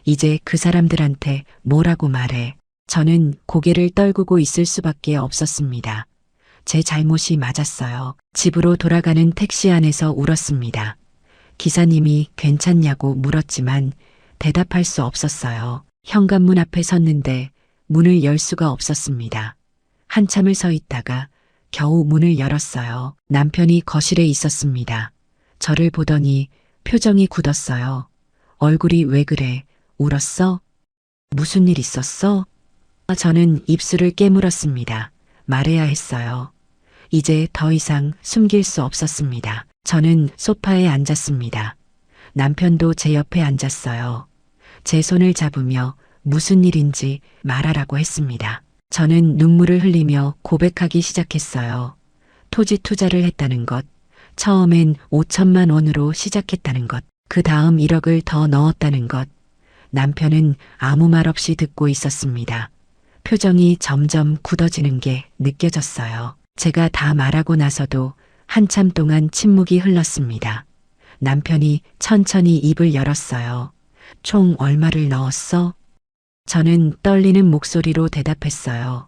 이제 그 사람들한테 뭐라고 말해. 저는 고개를 떨구고 있을 수밖에 없었습니다. 제 잘못이 맞았어요. 집으로 돌아가는 택시 안에서 울었습니다. 기사님이 괜찮냐고 물었지만 대답할 수 없었어요. 현관문 앞에 섰는데 문을 열 수가 없었습니다. 한참을 서 있다가 겨우 문을 열었어요. 남편이 거실에 있었습니다. 저를 보더니 표정이 굳었어요. 얼굴이 왜 그래? 울었어? 무슨 일 있었어? 저는 입술을 깨물었습니다. 말해야 했어요. 이제 더 이상 숨길 수 없었습니다. 저는 소파에 앉았습니다. 남편도 제 옆에 앉았어요. 제 손을 잡으며 무슨 일인지 말하라고 했습니다. 저는 눈물을 흘리며 고백하기 시작했어요. 토지 투자를 했다는 것, 처음엔 5천만 원으로 시작했다는 것, 그 다음 1억을 더 넣었다는 것. 남편은 아무 말 없이 듣고 있었습니다. 표정이 점점 굳어지는 게 느껴졌어요. 제가 다 말하고 나서도 한참 동안 침묵이 흘렀습니다. 남편이 천천히 입을 열었어요. 총 얼마를 넣었어? 저는 떨리는 목소리로 대답했어요.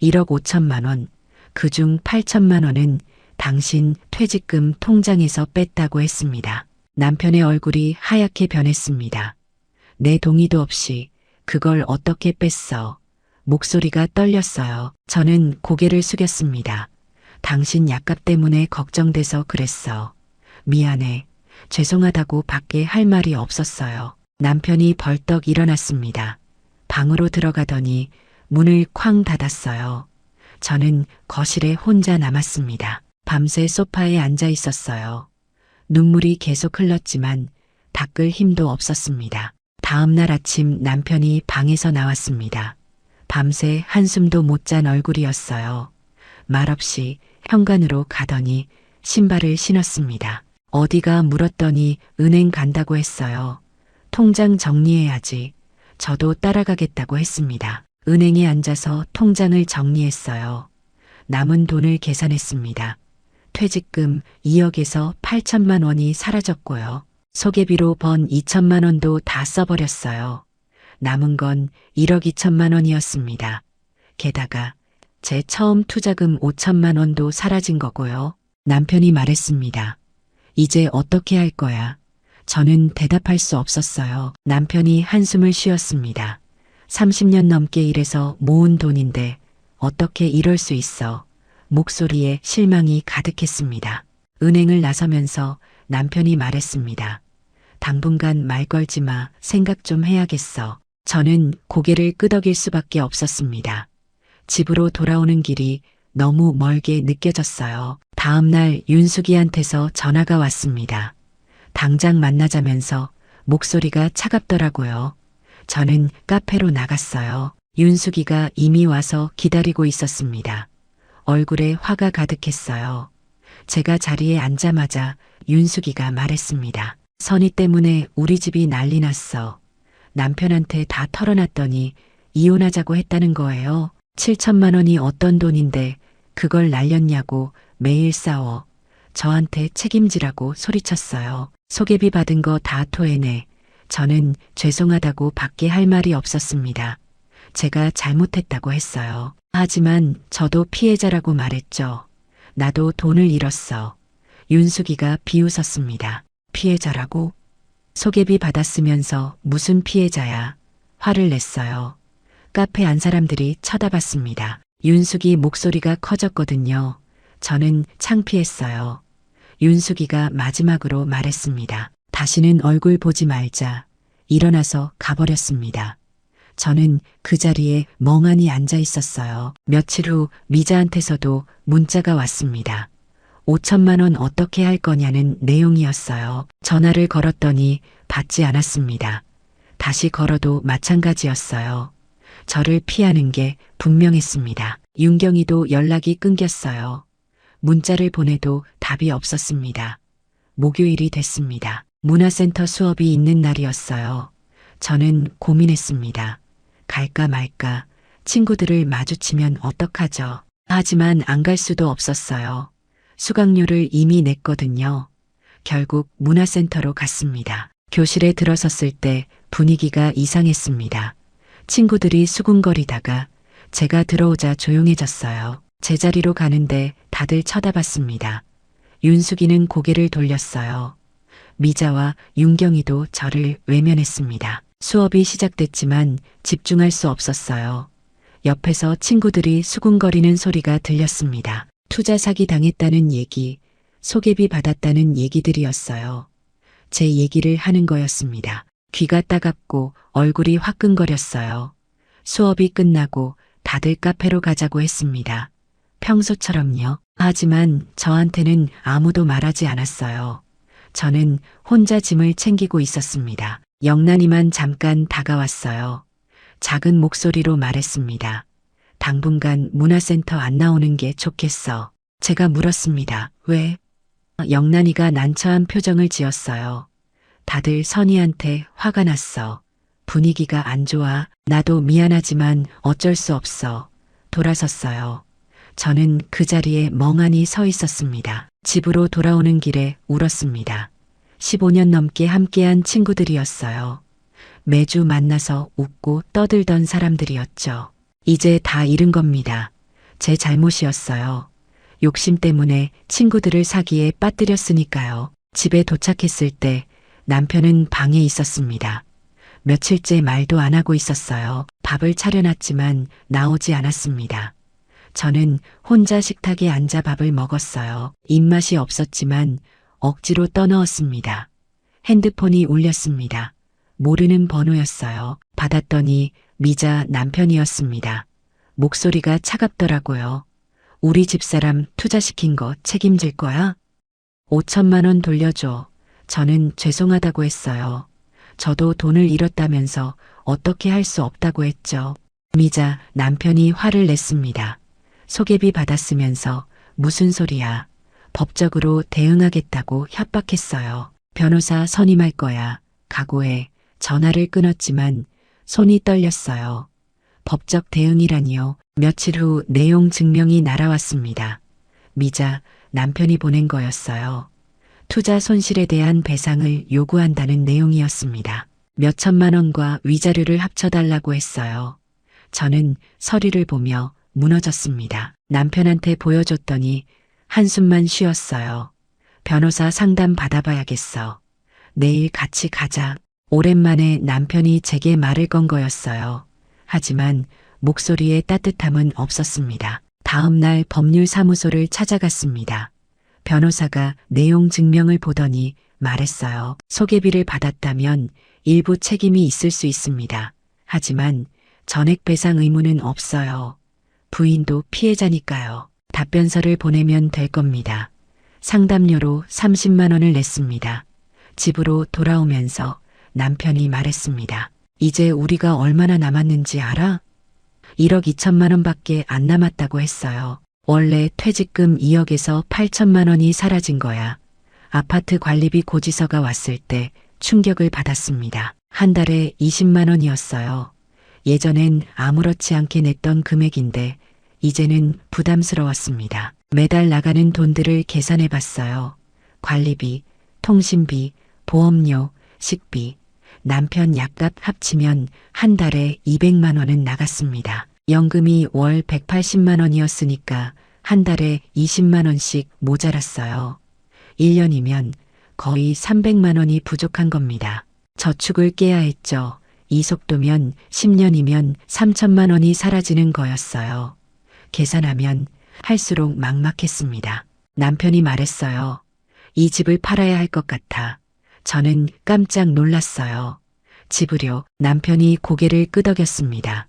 1억 5천만 원, 그중 8천만 원은 당신 퇴직금 통장에서 뺐다고 했습니다. 남편의 얼굴이 하얗게 변했습니다. 내 동의도 없이 그걸 어떻게 뺐어? 목소리가 떨렸어요. 저는 고개를 숙였습니다. 당신 약값 때문에 걱정돼서 그랬어. 미안해. 죄송하다고 밖에 할 말이 없었어요. 남편이 벌떡 일어났습니다. 방으로 들어가더니 문을 쾅 닫았어요. 저는 거실에 혼자 남았습니다. 밤새 소파에 앉아 있었어요. 눈물이 계속 흘렀지만 닦을 힘도 없었습니다. 다음 날 아침 남편이 방에서 나왔습니다. 밤새 한숨도 못 잔 얼굴이었어요. 말없이 현관으로 가더니 신발을 신었습니다. 어디가 물었더니 은행 간다고 했어요. 통장 정리해야지. 저도 따라가겠다고 했습니다. 은행에 앉아서 통장을 정리했어요. 남은 돈을 계산했습니다. 퇴직금 2억에서 8천만 원이 사라졌고요. 소개비로 번 2천만 원도 다 써버렸어요. 남은 건 1억 2천만 원이었습니다. 게다가 제 처음 투자금 5천만 원도 사라진 거고요. 남편이 말했습니다. 이제 어떻게 할 거야? 저는 대답할 수 없었어요. 남편이 한숨을 쉬었습니다. 30년 넘게 일해서 모은 돈인데 어떻게 이럴 수 있어? 목소리에 실망이 가득했습니다. 은행을 나서면서 남편이 말했습니다. 당분간 말 걸지 마. 생각 좀 해야겠어. 저는 고개를 끄덕일 수밖에 없었습니다. 집으로 돌아오는 길이 너무 멀게 느껴졌어요. 다음 날 윤숙이한테서 전화가 왔습니다. 당장 만나자면서 목소리가 차갑더라고요. 저는 카페로 나갔어요. 윤숙이가 이미 와서 기다리고 있었습니다. 얼굴에 화가 가득했어요. 제가 자리에 앉자마자 윤숙이가 말했습니다. 선희 때문에 우리 집이 난리 났어. 남편한테 다 털어놨더니 이혼하자고 했다는 거예요. 7천만 원이 어떤 돈인데 그걸 날렸냐고 매일 싸워. 저한테 책임지라고 소리쳤어요. 소개비 받은 거 다 토해내. 저는 죄송하다고 밖에 할 말이 없었습니다. 제가 잘못했다고 했어요. 하지만 저도 피해자라고 말했죠. 나도 돈을 잃었어. 윤숙이가 비웃었습니다. 피해자라고? 소개비 받았으면서 무슨 피해자야? 화를 냈어요. 카페 안 사람들이 쳐다봤습니다. 윤숙이 목소리가 커졌거든요. 저는 창피했어요. 윤숙이가 마지막으로 말했습니다. 다시는 얼굴 보지 말자. 일어나서 가버렸습니다. 저는 그 자리에 멍하니 앉아 있었어요. 며칠 후 미자한테서도 문자가 왔습니다. 5천만 원 어떻게 할 거냐는 내용이었어요. 전화를 걸었더니 받지 않았습니다. 다시 걸어도 마찬가지였어요. 저를 피하는 게 분명했습니다. 윤경이도 연락이 끊겼어요. 문자를 보내도 답이 없었습니다. 목요일이 됐습니다. 문화센터 수업이 있는 날이었어요. 저는 고민했습니다. 갈까 말까, 친구들을 마주치면 어떡하죠? 하지만 안 갈 수도 없었어요. 수강료를 이미 냈거든요. 결국 문화센터로 갔습니다. 교실에 들어섰을 때 분위기가 이상했습니다. 친구들이 수군거리다가 제가 들어오자 조용해졌어요. 제자리로 가는데 다들 쳐다봤습니다. 윤숙이는 고개를 돌렸어요. 미자와 윤경이도 저를 외면했습니다. 수업이 시작됐지만 집중할 수 없었어요. 옆에서 친구들이 수군거리는 소리가 들렸습니다. 투자 사기 당했다는 얘기, 소개비 받았다는 얘기들이었어요. 제 얘기를 하는 거였습니다. 귀가 따갑고 얼굴이 화끈거렸어요. 수업이 끝나고 다들 카페로 가자고 했습니다. 평소처럼요. 하지만 저한테는 아무도 말하지 않았어요. 저는 혼자 짐을 챙기고 있었습니다. 영란이만 잠깐 다가왔어요. 작은 목소리로 말했습니다. 당분간 문화센터 안 나오는 게 좋겠어. 제가 물었습니다. 왜? 영란이가 난처한 표정을 지었어요. 다들 선희한테 화가 났어. 분위기가 안 좋아. 나도 미안하지만 어쩔 수 없어. 돌아섰어요. 저는 그 자리에 멍하니 서 있었습니다. 집으로 돌아오는 길에 울었습니다. 15년 넘게 함께한 친구들이었어요. 매주 만나서 웃고 떠들던 사람들이었죠. 이제 다 잃은 겁니다. 제 잘못이었어요. 욕심 때문에 친구들을 사기에 빠뜨렸으니까요. 집에 도착했을 때 남편은 방에 있었습니다. 며칠째 말도 안 하고 있었어요. 밥을 차려놨지만 나오지 않았습니다. 저는 혼자 식탁에 앉아 밥을 먹었어요. 입맛이 없었지만 억지로 떠넣었습니다. 핸드폰이 울렸습니다. 모르는 번호였어요. 받았더니 미자 남편이었습니다. 목소리가 차갑더라고요. 우리 집사람 투자시킨 거 책임질 거야? 5천만 원 돌려줘. 저는 죄송하다고 했어요. 저도 돈을 잃었다면서 어떻게 할 수 없다고 했죠. 미자 남편이 화를 냈습니다. 소개비 받았으면서 무슨 소리야. 법적으로 대응하겠다고 협박했어요. 변호사 선임할 거야. 각오해. 전화를 끊었지만 손이 떨렸어요. 법적 대응이라니요. 며칠 후 내용 증명이 날아왔습니다. 미자 남편이 보낸 거였어요. 투자 손실에 대한 배상을 요구한다는 내용이었습니다. 몇 천만 원과 위자료를 합쳐달라고 했어요. 저는 서류를 보며 무너졌습니다. 남편한테 보여줬더니 한숨만 쉬었어요. 변호사 상담 받아봐야겠어. 내일 같이 가자. 오랜만에 남편이 제게 말을 건 거였어요. 하지만 목소리에 따뜻함은 없었습니다. 다음 날 법률사무소를 찾아갔습니다. 변호사가 내용 증명을 보더니 말했어요. 소개비를 받았다면 일부 책임이 있을 수 있습니다. 하지만 전액 배상 의무는 없어요. 부인도 피해자니까요. 답변서를 보내면 될 겁니다. 상담료로 30만 원을 냈습니다. 집으로 돌아오면서 남편이 말했습니다. 이제 우리가 얼마나 남았는지 알아? 1억 2천만 원밖에 안 남았다고 했어요. 원래 퇴직금 2억에서 8천만 원이 사라진 거야. 아파트 관리비 고지서가 왔을 때 충격을 받았습니다. 한 달에 20만 원이었어요. 예전엔 아무렇지 않게 냈던 금액인데 이제는 부담스러웠습니다. 매달 나가는 돈들을 계산해 봤어요. 관리비, 통신비, 보험료, 식비, 남편 약값 합치면 한 달에 200만 원은 나갔습니다. 연금이 월 180만 원이었으니까 한 달에 20만 원씩 모자랐어요. 1년이면 거의 300만 원이 부족한 겁니다. 저축을 깨야 했죠. 이 속도면 10년이면 3천만 원이 사라지는 거였어요. 계산하면 할수록 막막했습니다. 남편이 말했어요. 이 집을 팔아야 할 것 같아. 저는 깜짝 놀랐어요. 집으려 남편이 고개를 끄덕였습니다.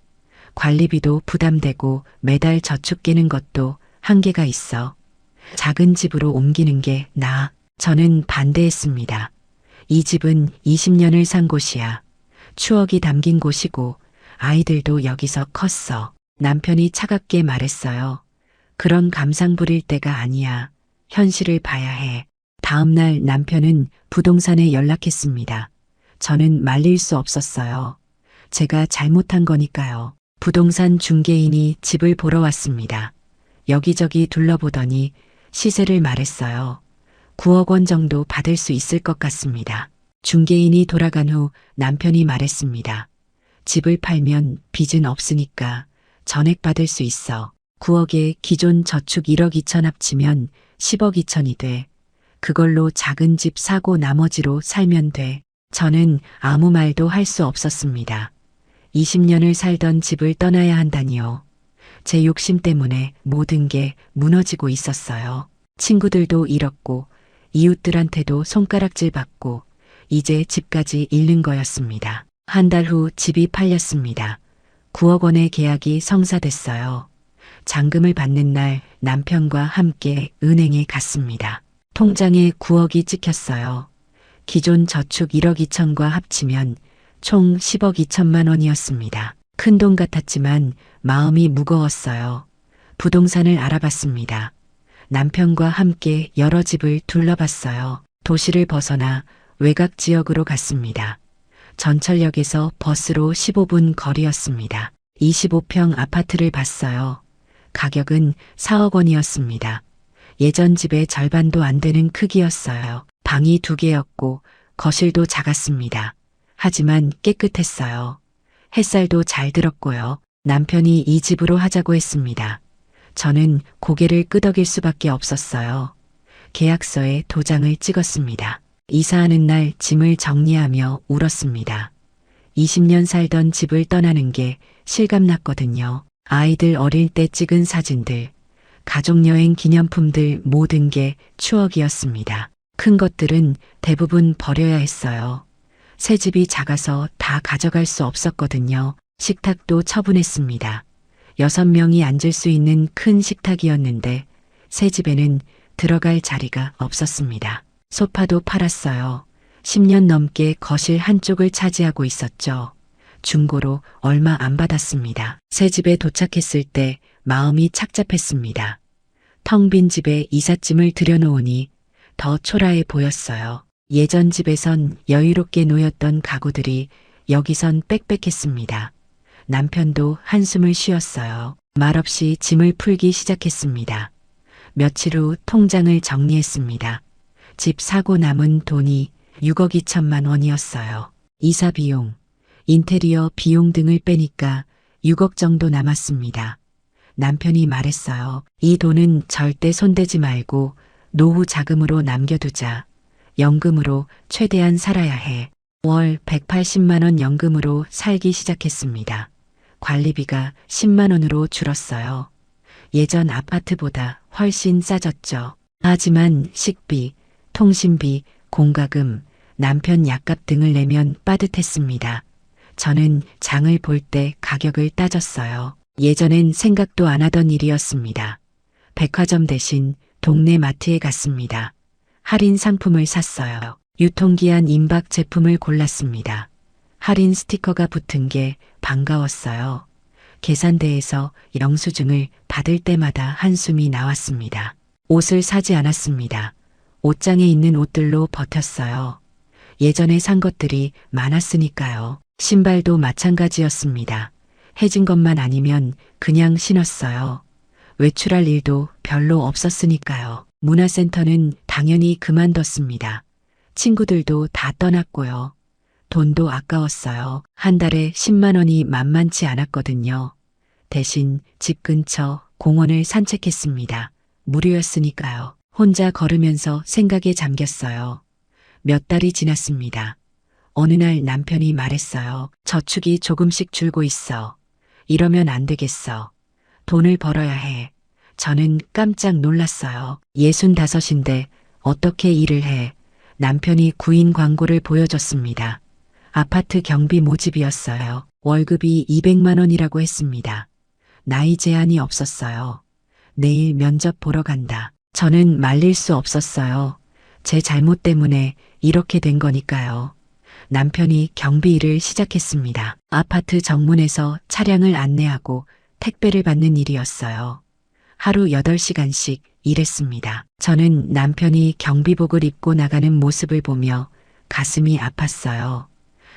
관리비도 부담되고 매달 저축 깨는 것도 한계가 있어. 작은 집으로 옮기는 게 나아. 저는 반대했습니다. 이 집은 20년을 산 곳이야. 추억이 담긴 곳이고 아이들도 여기서 컸어. 남편이 차갑게 말했어요. 그런 감상 부릴 때가 아니야. 현실을 봐야 해. 다음 날 남편은 부동산에 연락했습니다. 저는 말릴 수 없었어요. 제가 잘못한 거니까요. 부동산 중개인이 집을 보러 왔습니다. 여기저기 둘러보더니 시세를 말했어요. 9억 원 정도 받을 수 있을 것 같습니다. 중개인이 돌아간 후 남편이 말했습니다. 집을 팔면 빚은 없으니까 전액 받을 수 있어. 9억에 기존 저축 1억 2천 합치면 10억 2천이 돼. 그걸로 작은 집 사고 나머지로 살면 돼. 저는 아무 말도 할 수 없었습니다. 20년을 살던 집을 떠나야 한다니요. 제 욕심 때문에 모든 게 무너지고 있었어요. 친구들도 잃었고 이웃들한테도 손가락질 받고 이제 집까지 잃는 거였습니다. 한 달 후 집이 팔렸습니다. 9억 원의 계약이 성사됐어요. 잔금을 받는 날 남편과 함께 은행에 갔습니다. 통장에 9억이 찍혔어요. 기존 저축 1억 2천과 합치면 총 10억 2천만 원이었습니다. 큰 돈 같았지만 마음이 무거웠어요. 부동산을 알아봤습니다. 남편과 함께 여러 집을 둘러봤어요. 도시를 벗어나 외곽 지역으로 갔습니다. 전철역에서 버스로 15분 거리였습니다. 25평 아파트를 봤어요. 가격은 4억 원이었습니다. 예전 집의 절반도 안 되는 크기였어요. 방이 2개였고 거실도 작았습니다. 하지만 깨끗했어요. 햇살도 잘 들었고요. 남편이 이 집으로 하자고 했습니다. 저는 고개를 끄덕일 수밖에 없었어요. 계약서에 도장을 찍었습니다. 이사하는 날 짐을 정리하며 울었습니다. 20년 살던 집을 떠나는 게 실감났거든요. 아이들 어릴 때 찍은 사진들, 가족여행 기념품들 모든 게 추억이었습니다. 큰 것들은 대부분 버려야 했어요. 새 집이 작아서 다 가져갈 수 없었거든요. 식탁도 처분했습니다. 6명이 앉을 수 있는 큰 식탁이었는데 새 집에는 들어갈 자리가 없었습니다. 소파도 팔았어요. 10년 넘게 거실 한쪽을 차지하고 있었죠. 중고로 얼마 안 받았습니다. 새 집에 도착했을 때 마음이 착잡했습니다. 텅 빈 집에 이삿짐을 들여놓으니 더 초라해 보였어요. 예전 집에선 여유롭게 놓였던 가구들이 여기선 빽빽했습니다. 남편도 한숨을 쉬었어요. 말없이 짐을 풀기 시작했습니다. 며칠 후 통장을 정리했습니다. 집 사고 남은 돈이 6억 2천만 원이었어요. 이사 비용, 인테리어 비용 등을 빼니까 6억 정도 남았습니다. 남편이 말했어요. 이 돈은 절대 손대지 말고 노후 자금으로 남겨두자. 연금으로 최대한 살아야 해. 월 180만 원 연금으로 살기 시작했습니다. 관리비가 10만 원으로 줄었어요. 예전 아파트보다 훨씬 싸졌죠. 하지만 식비, 통신비, 공과금, 남편 약값 등을 내면 빠듯했습니다. 저는 장을 볼 때 가격을 따졌어요. 예전엔 생각도 안 하던 일이었습니다. 백화점 대신 동네 마트에 갔습니다. 할인 상품을 샀어요. 유통기한 임박 제품을 골랐습니다. 할인 스티커가 붙은 게 반가웠어요. 계산대에서 영수증을 받을 때마다 한숨이 나왔습니다. 옷을 사지 않았습니다. 옷장에 있는 옷들로 버텼어요. 예전에 산 것들이 많았으니까요. 신발도 마찬가지였습니다. 해진 것만 아니면 그냥 신었어요. 외출할 일도 별로 없었으니까요. 문화센터는 당연히 그만뒀습니다. 친구들도 다 떠났고요. 돈도 아까웠어요. 한 달에 10만 원이 만만치 않았거든요. 대신 집 근처 공원을 산책했습니다. 무료였으니까요. 혼자 걸으면서 생각에 잠겼어요. 몇 달이 지났습니다. 어느 날 남편이 말했어요. 저축이 조금씩 줄고 있어. 이러면 안 되겠어. 돈을 벌어야 해. 저는 깜짝 놀랐어요. 65인데 어떻게 일을 해? 남편이 구인 광고를 보여줬습니다. 아파트 경비 모집이었어요. 월급이 200만 원이라고 했습니다. 나이 제한이 없었어요. 내일 면접 보러 간다. 저는 말릴 수 없었어요. 제 잘못 때문에 이렇게 된 거니까요. 남편이 경비 일을 시작했습니다. 아파트 정문에서 차량을 안내하고 택배를 받는 일이었어요. 하루 8시간씩 일했습니다. 저는 남편이 경비복을 입고 나가는 모습을 보며 가슴이 아팠어요.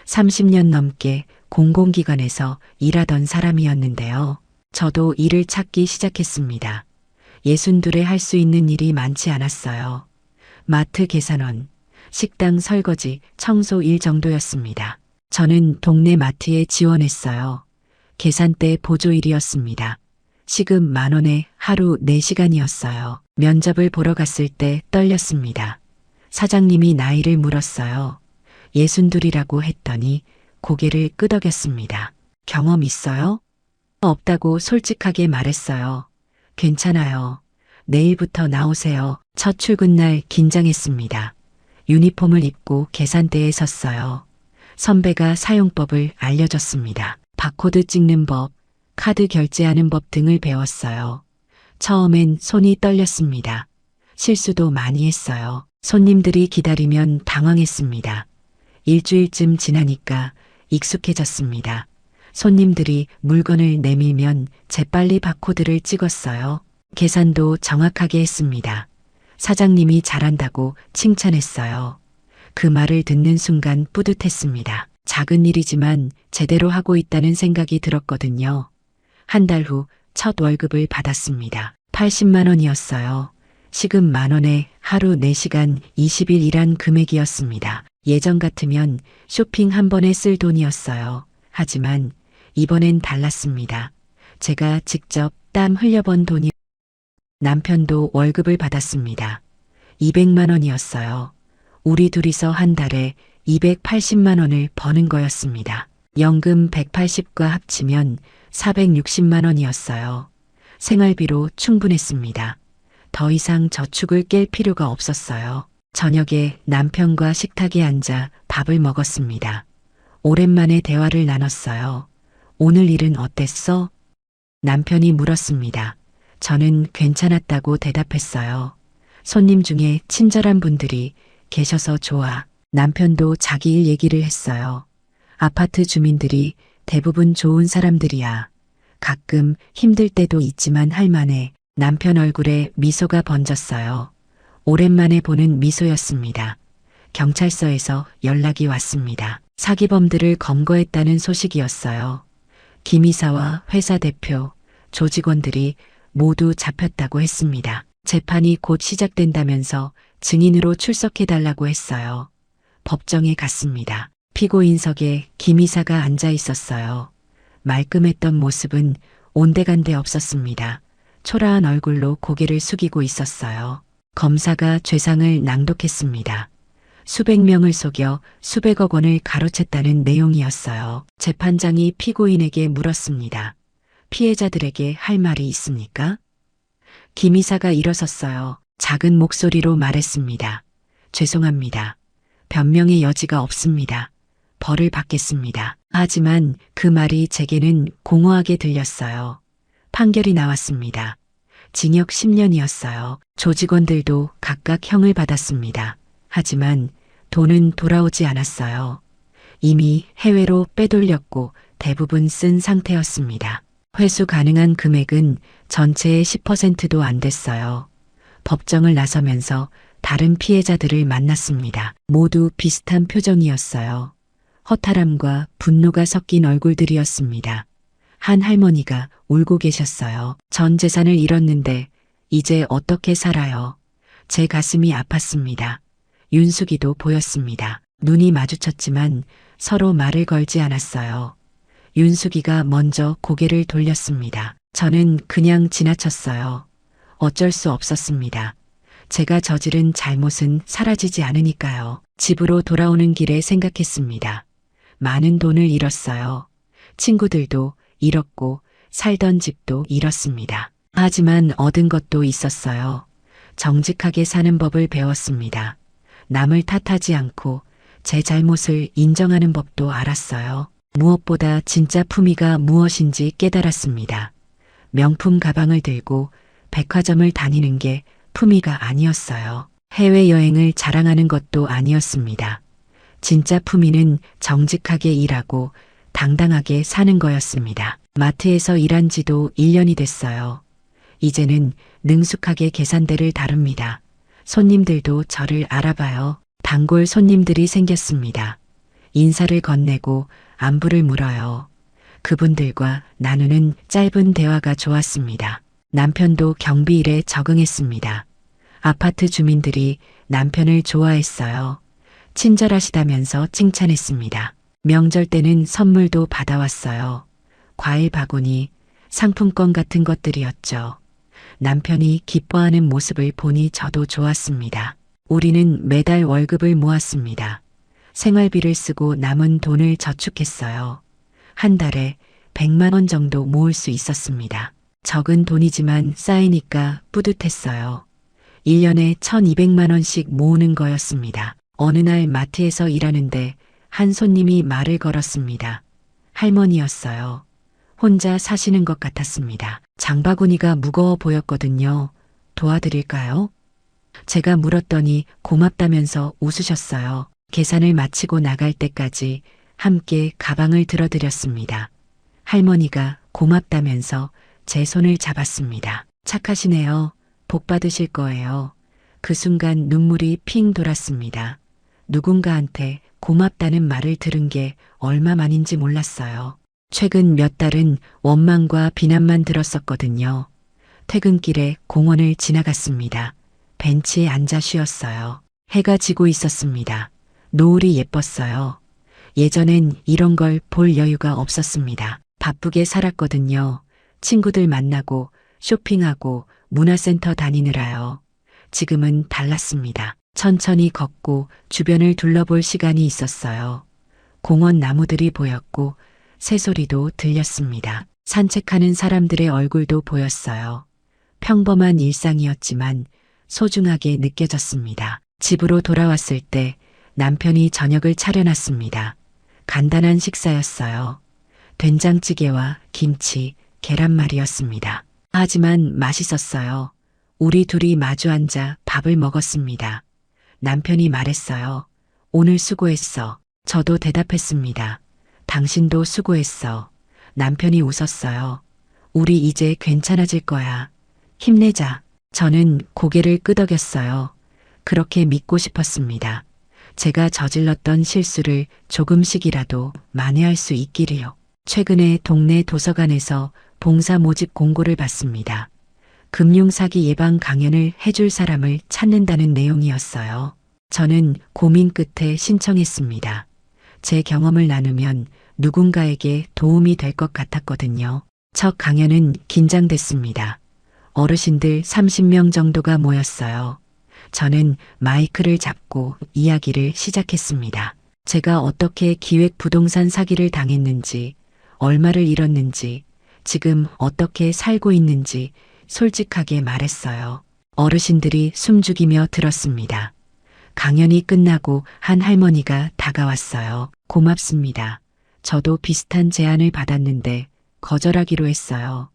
30년 넘게 공공기관에서 일하던 사람이었는데요. 저도 일을 찾기 시작했습니다. 62에 할 수 있는 일이 많지 않았어요. 마트 계산원, 식당 설거지, 청소 일 정도였습니다. 저는 동네 마트에 지원했어요. 계산대 보조 일이었습니다. 시급 10,000원에 하루 4시간이었어요. 면접을 보러 갔을 때 떨렸습니다. 사장님이 나이를 물었어요. 62이라고 했더니 고개를 끄덕였습니다. 경험 있어요? 없다고 솔직하게 말했어요. 괜찮아요. 내일부터 나오세요. 첫 출근 날 긴장했습니다. 유니폼을 입고 계산대에 섰어요. 선배가 사용법을 알려줬습니다. 바코드 찍는 법, 카드 결제하는 법 등을 배웠어요. 처음엔 손이 떨렸습니다. 실수도 많이 했어요. 손님들이 기다리면 당황했습니다. 일주일쯤 지나니까 익숙해졌습니다. 손님들이 물건을 내밀면 재빨리 바코드를 찍었어요. 계산도 정확하게 했습니다. 사장님이 잘한다고 칭찬했어요. 그 말을 듣는 순간 뿌듯했습니다. 작은 일이지만 제대로 하고 있다는 생각이 들었거든요. 한 달 후 첫 월급을 받았습니다. 80만 원이었어요. 시급 10,000원에 하루 4시간 20일 일한 금액이었습니다. 예전 같으면 쇼핑 한 번에 쓸 돈이었어요. 하지만 이번엔 달랐습니다. 제가 직접 땀 흘려번 돈이 남편도 월급을 받았습니다. 200만 원이었어요. 우리 둘이서 한 달에 280만 원을 버는 거였습니다. 연금 180과 합치면 460만 원이었어요. 생활비로 충분했습니다. 더 이상 저축을 깰 필요가 없었어요. 저녁에 남편과 식탁에 앉아 밥을 먹었습니다. 오랜만에 대화를 나눴어요. 오늘 일은 어땠어? 남편이 물었습니다. 저는 괜찮았다고 대답했어요. 손님 중에 친절한 분들이 계셔서 좋아. 남편도 자기 일 얘기를 했어요. 아파트 주민들이 대부분 좋은 사람들이야. 가끔 힘들 때도 있지만 할만해. 남편 얼굴에 미소가 번졌어요. 오랜만에 보는 미소였습니다. 경찰서에서 연락이 왔습니다. 사기범들을 검거했다는 소식이었어요. 김 이사와 회사 대표, 조직원들이 모두 잡혔다고 했습니다. 재판이 곧 시작된다면서 증인으로 출석해달라고 했어요. 법정에 갔습니다. 피고인석에 김 이사가 앉아 있었어요. 말끔했던 모습은 온데간데 없었습니다. 초라한 얼굴로 고개를 숙이고 있었어요. 검사가 죄상을 낭독했습니다. 수백 명을 속여 수백억 원을 가로챘다는 내용이었어요. 재판장이 피고인에게 물었습니다. 피해자들에게 할 말이 있습니까? 김 이사가 일어섰어요. 작은 목소리로 말했습니다. 죄송합니다. 변명의 여지가 없습니다. 벌을 받겠습니다. 하지만 그 말이 제게는 공허하게 들렸어요. 판결이 나왔습니다. 징역 10년이었어요. 조직원들도 각각 형을 받았습니다. 하지만 돈은 돌아오지 않았어요. 이미 해외로 빼돌렸고 대부분 쓴 상태였습니다. 회수 가능한 금액은 전체의 10%도 안 됐어요. 법정을 나서면서 다른 피해자들을 만났습니다. 모두 비슷한 표정이었어요. 허탈함과 분노가 섞인 얼굴들이었습니다. 한 할머니가 울고 계셨어요. 전 재산을 잃었는데 이제 어떻게 살아요? 제 가슴이 아팠습니다. 윤숙이도 보였습니다. 눈이 마주쳤지만 서로 말을 걸지 않았어요. 윤숙이가 먼저 고개를 돌렸습니다. 저는 그냥 지나쳤어요. 어쩔 수 없었습니다. 제가 저지른 잘못은 사라지지 않으니까요. 집으로 돌아오는 길에 생각했습니다. 많은 돈을 잃었어요. 친구들도 잃었고 살던 집도 잃었습니다. 하지만 얻은 것도 있었어요. 정직하게 사는 법을 배웠습니다. 남을 탓하지 않고 제 잘못을 인정하는 법도 알았어요. 무엇보다 진짜 품위가 무엇인지 깨달았습니다. 명품 가방을 들고 백화점을 다니는 게 품위가 아니었어요. 해외여행을 자랑하는 것도 아니었습니다. 진짜 품위는 정직하게 일하고 당당하게 사는 거였습니다. 마트에서 일한 지도 1년이 됐어요. 이제는 능숙하게 계산대를 다룹니다. 손님들도 저를 알아봐요. 단골 손님들이 생겼습니다. 인사를 건네고 안부를 물어요. 그분들과 나누는 짧은 대화가 좋았습니다. 남편도 경비일에 적응했습니다. 아파트 주민들이 남편을 좋아했어요. 친절하시다면서 칭찬했습니다. 명절 때는 선물도 받아왔어요. 과일 바구니, 상품권 같은 것들이었죠. 남편이 기뻐하는 모습을 보니 저도 좋았습니다. 우리는 매달 월급을 모았습니다. 생활비를 쓰고 남은 돈을 저축했어요. 한 달에 100만 원 정도 모을 수 있었습니다. 적은 돈이지만 쌓이니까 뿌듯했어요. 1년에 1200만 원씩 모으는 거였습니다. 어느 날 마트에서 일하는데 한 손님이 말을 걸었습니다. 할머니였어요. 혼자 사시는 것 같았습니다. 장바구니가 무거워 보였거든요. 도와드릴까요? 제가 물었더니 고맙다면서 웃으셨어요. 계산을 마치고 나갈 때까지 함께 가방을 들어드렸습니다. 할머니가 고맙다면서 제 손을 잡았습니다. 착하시네요. 복 받으실 거예요. 그 순간 눈물이 핑 돌았습니다. 누군가한테 고맙다는 말을 들은 게 얼마만인지 몰랐어요. 최근 몇 달은 원망과 비난만 들었었거든요. 퇴근길에 공원을 지나갔습니다. 벤치에 앉아 쉬었어요. 해가 지고 있었습니다. 노을이 예뻤어요. 예전엔 이런 걸 볼 여유가 없었습니다. 바쁘게 살았거든요. 친구들 만나고 쇼핑하고 문화센터 다니느라요. 지금은 달랐습니다. 천천히 걷고 주변을 둘러볼 시간이 있었어요. 공원 나무들이 보였고 새소리도 들렸습니다. 산책하는 사람들의 얼굴도 보였어요. 평범한 일상이었지만 소중하게 느껴졌습니다. 집으로 돌아왔을 때 남편이 저녁을 차려놨습니다. 간단한 식사였어요. 된장찌개와 김치, 계란말이였습니다. 하지만 맛있었어요. 우리 둘이 마주 앉아 밥을 먹었습니다. 남편이 말했어요. 오늘 수고했어. 저도 대답했습니다. 당신도 수고했어. 남편이 웃었어요. 우리 이제 괜찮아질 거야. 힘내자. 저는 고개를 끄덕였어요. 그렇게 믿고 싶었습니다. 제가 저질렀던 실수를 조금씩이라도 만회할 수 있기를요. 최근에 동네 도서관에서 봉사 모집 공고를 봤습니다. 금융사기 예방 강연을 해줄 사람을 찾는다는 내용이었어요. 저는 고민 끝에 신청했습니다. 제 경험을 나누면 누군가에게 도움이 될 것 같았거든요. 첫 강연은 긴장됐습니다. 어르신들 30명 정도가 모였어요. 저는 마이크를 잡고 이야기를 시작했습니다. 제가 어떻게 기획 부동산 사기를 당했는지, 얼마를 잃었는지, 지금 어떻게 살고 있는지 솔직하게 말했어요. 어르신들이 숨죽이며 들었습니다. 강연이 끝나고 한 할머니가 다가왔어요. 고맙습니다. 저도 비슷한 제안을 받았는데 거절하기로 했어요.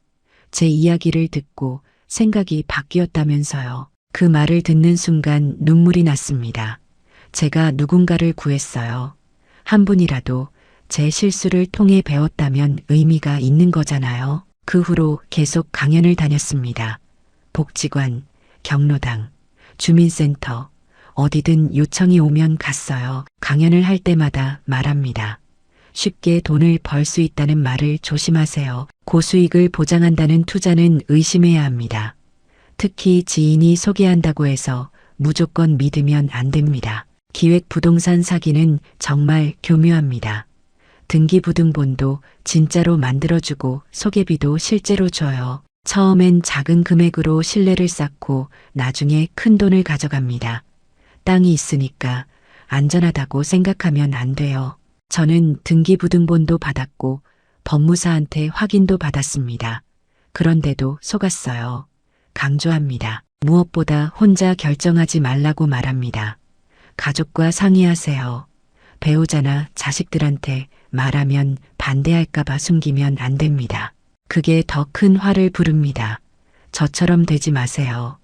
제 이야기를 듣고 생각이 바뀌었다면서요. 그 말을 듣는 순간 눈물이 났습니다. 제가 누군가를 구했어요. 한 분이라도 제 실수를 통해 배웠다면 의미가 있는 거잖아요. 그 후로 계속 강연을 다녔습니다. 복지관, 경로당, 주민센터, 어디든 요청이 오면 갔어요. 강연을 할 때마다 말합니다. 쉽게 돈을 벌 수 있다는 말을 조심하세요. 고수익을 보장한다는 투자는 의심해야 합니다. 특히 지인이 소개한다고 해서 무조건 믿으면 안 됩니다. 기획 부동산 사기는 정말 교묘합니다. 등기부등본도 진짜로 만들어주고 소개비도 실제로 줘요. 처음엔 작은 금액으로 신뢰를 쌓고 나중에 큰 돈을 가져갑니다. 땅이 있으니까 안전하다고 생각하면 안 돼요. 저는 등기부등본도 받았고 법무사한테 확인도 받았습니다. 그런데도 속았어요. 강조합니다. 무엇보다 혼자 결정하지 말라고 말합니다. 가족과 상의하세요. 배우자나 자식들한테 말하면 반대할까봐 숨기면 안 됩니다. 그게 더 큰 화를 부릅니다. 저처럼 되지 마세요.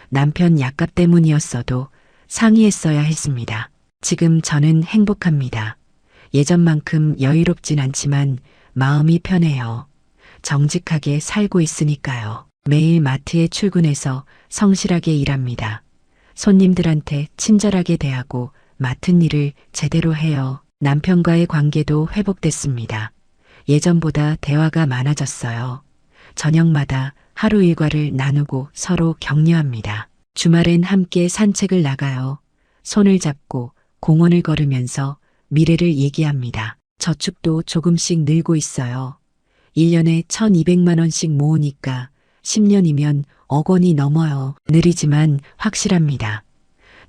남편 약값 때문이었어도 상의했어야 했습니다. 지금 저는 행복합니다. 예전만큼 여유롭진 않지만 마음이 편해요. 정직하게 살고 있으니까요. 매일 마트에 출근해서 성실하게 일합니다. 손님들한테 친절하게 대하고 맡은 일을 제대로 해요. 남편과의 관계도 회복됐습니다. 예전보다 대화가 많아졌어요. 저녁마다 하루 일과를 나누고 서로 격려합니다. 주말엔 함께 산책을 나가요. 손을 잡고 공원을 걸으면서 미래를 얘기합니다. 저축도 조금씩 늘고 있어요. 1년에 1,200만 원씩 모으니까 10년이면 억 원이 넘어요. 느리지만 확실합니다.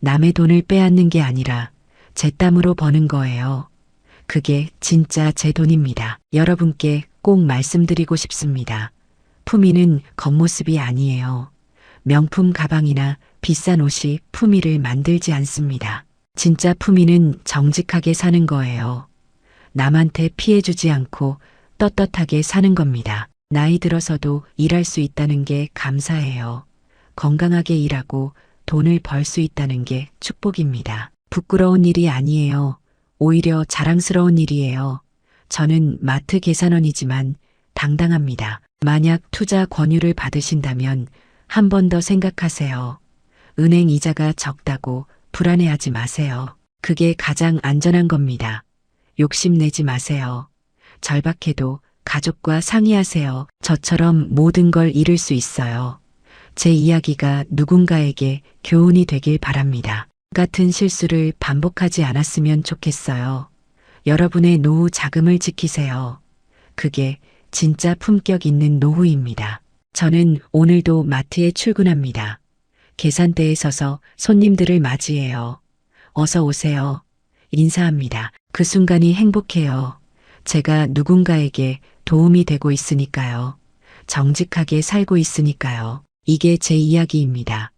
남의 돈을 빼앗는 게 아니라 제 땀으로 버는 거예요. 그게 진짜 제 돈입니다. 여러분께 꼭 말씀드리고 싶습니다. 품위는 겉모습이 아니에요. 명품 가방이나 비싼 옷이 품위를 만들지 않습니다. 진짜 품위는 정직하게 사는 거예요. 남한테 피해주지 않고 떳떳하게 사는 겁니다. 나이 들어서도 일할 수 있다는 게 감사해요. 건강하게 일하고 돈을 벌 수 있다는 게 축복입니다. 부끄러운 일이 아니에요. 오히려 자랑스러운 일이에요. 저는 마트 계산원이지만 당당합니다. 만약 투자 권유를 받으신다면 한 번 더 생각하세요. 은행 이자가 적다고 불안해하지 마세요. 그게 가장 안전한 겁니다. 욕심내지 마세요. 절박해도 가족과 상의하세요. 저처럼 모든 걸 잃을 수 있어요. 제 이야기가 누군가에게 교훈이 되길 바랍니다. 같은 실수를 반복하지 않았으면 좋겠어요. 여러분의 노후 자금을 지키세요. 그게 진짜 품격 있는 노후입니다. 저는 오늘도 마트에 출근합니다. 계산대에 서서 손님들을 맞이해요. 어서 오세요. 인사합니다. 그 순간이 행복해요. 제가 누군가에게 도움이 되고 있으니까요. 정직하게 살고 있으니까요. 이게 제 이야기입니다.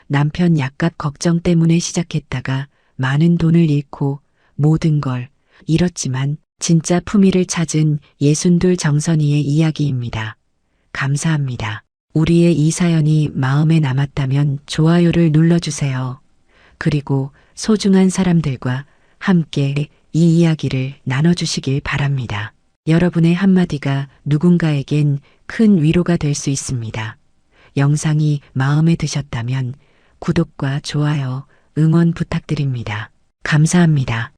남편 약값 걱정 때문에 시작했다가 많은 돈을 잃고 모든 걸 잃었지만 진짜 품위를 찾은 62 정선이의 이야기입니다. 감사합니다. 우리의 이 사연이 마음에 남았다면 좋아요를 눌러주세요. 그리고 소중한 사람들과 함께 이 이야기를 나눠주시길 바랍니다. 여러분의 한마디가 누군가에겐 큰 위로가 될 수 있습니다. 영상이 마음에 드셨다면 구독과 좋아요, 응원 부탁드립니다. 감사합니다.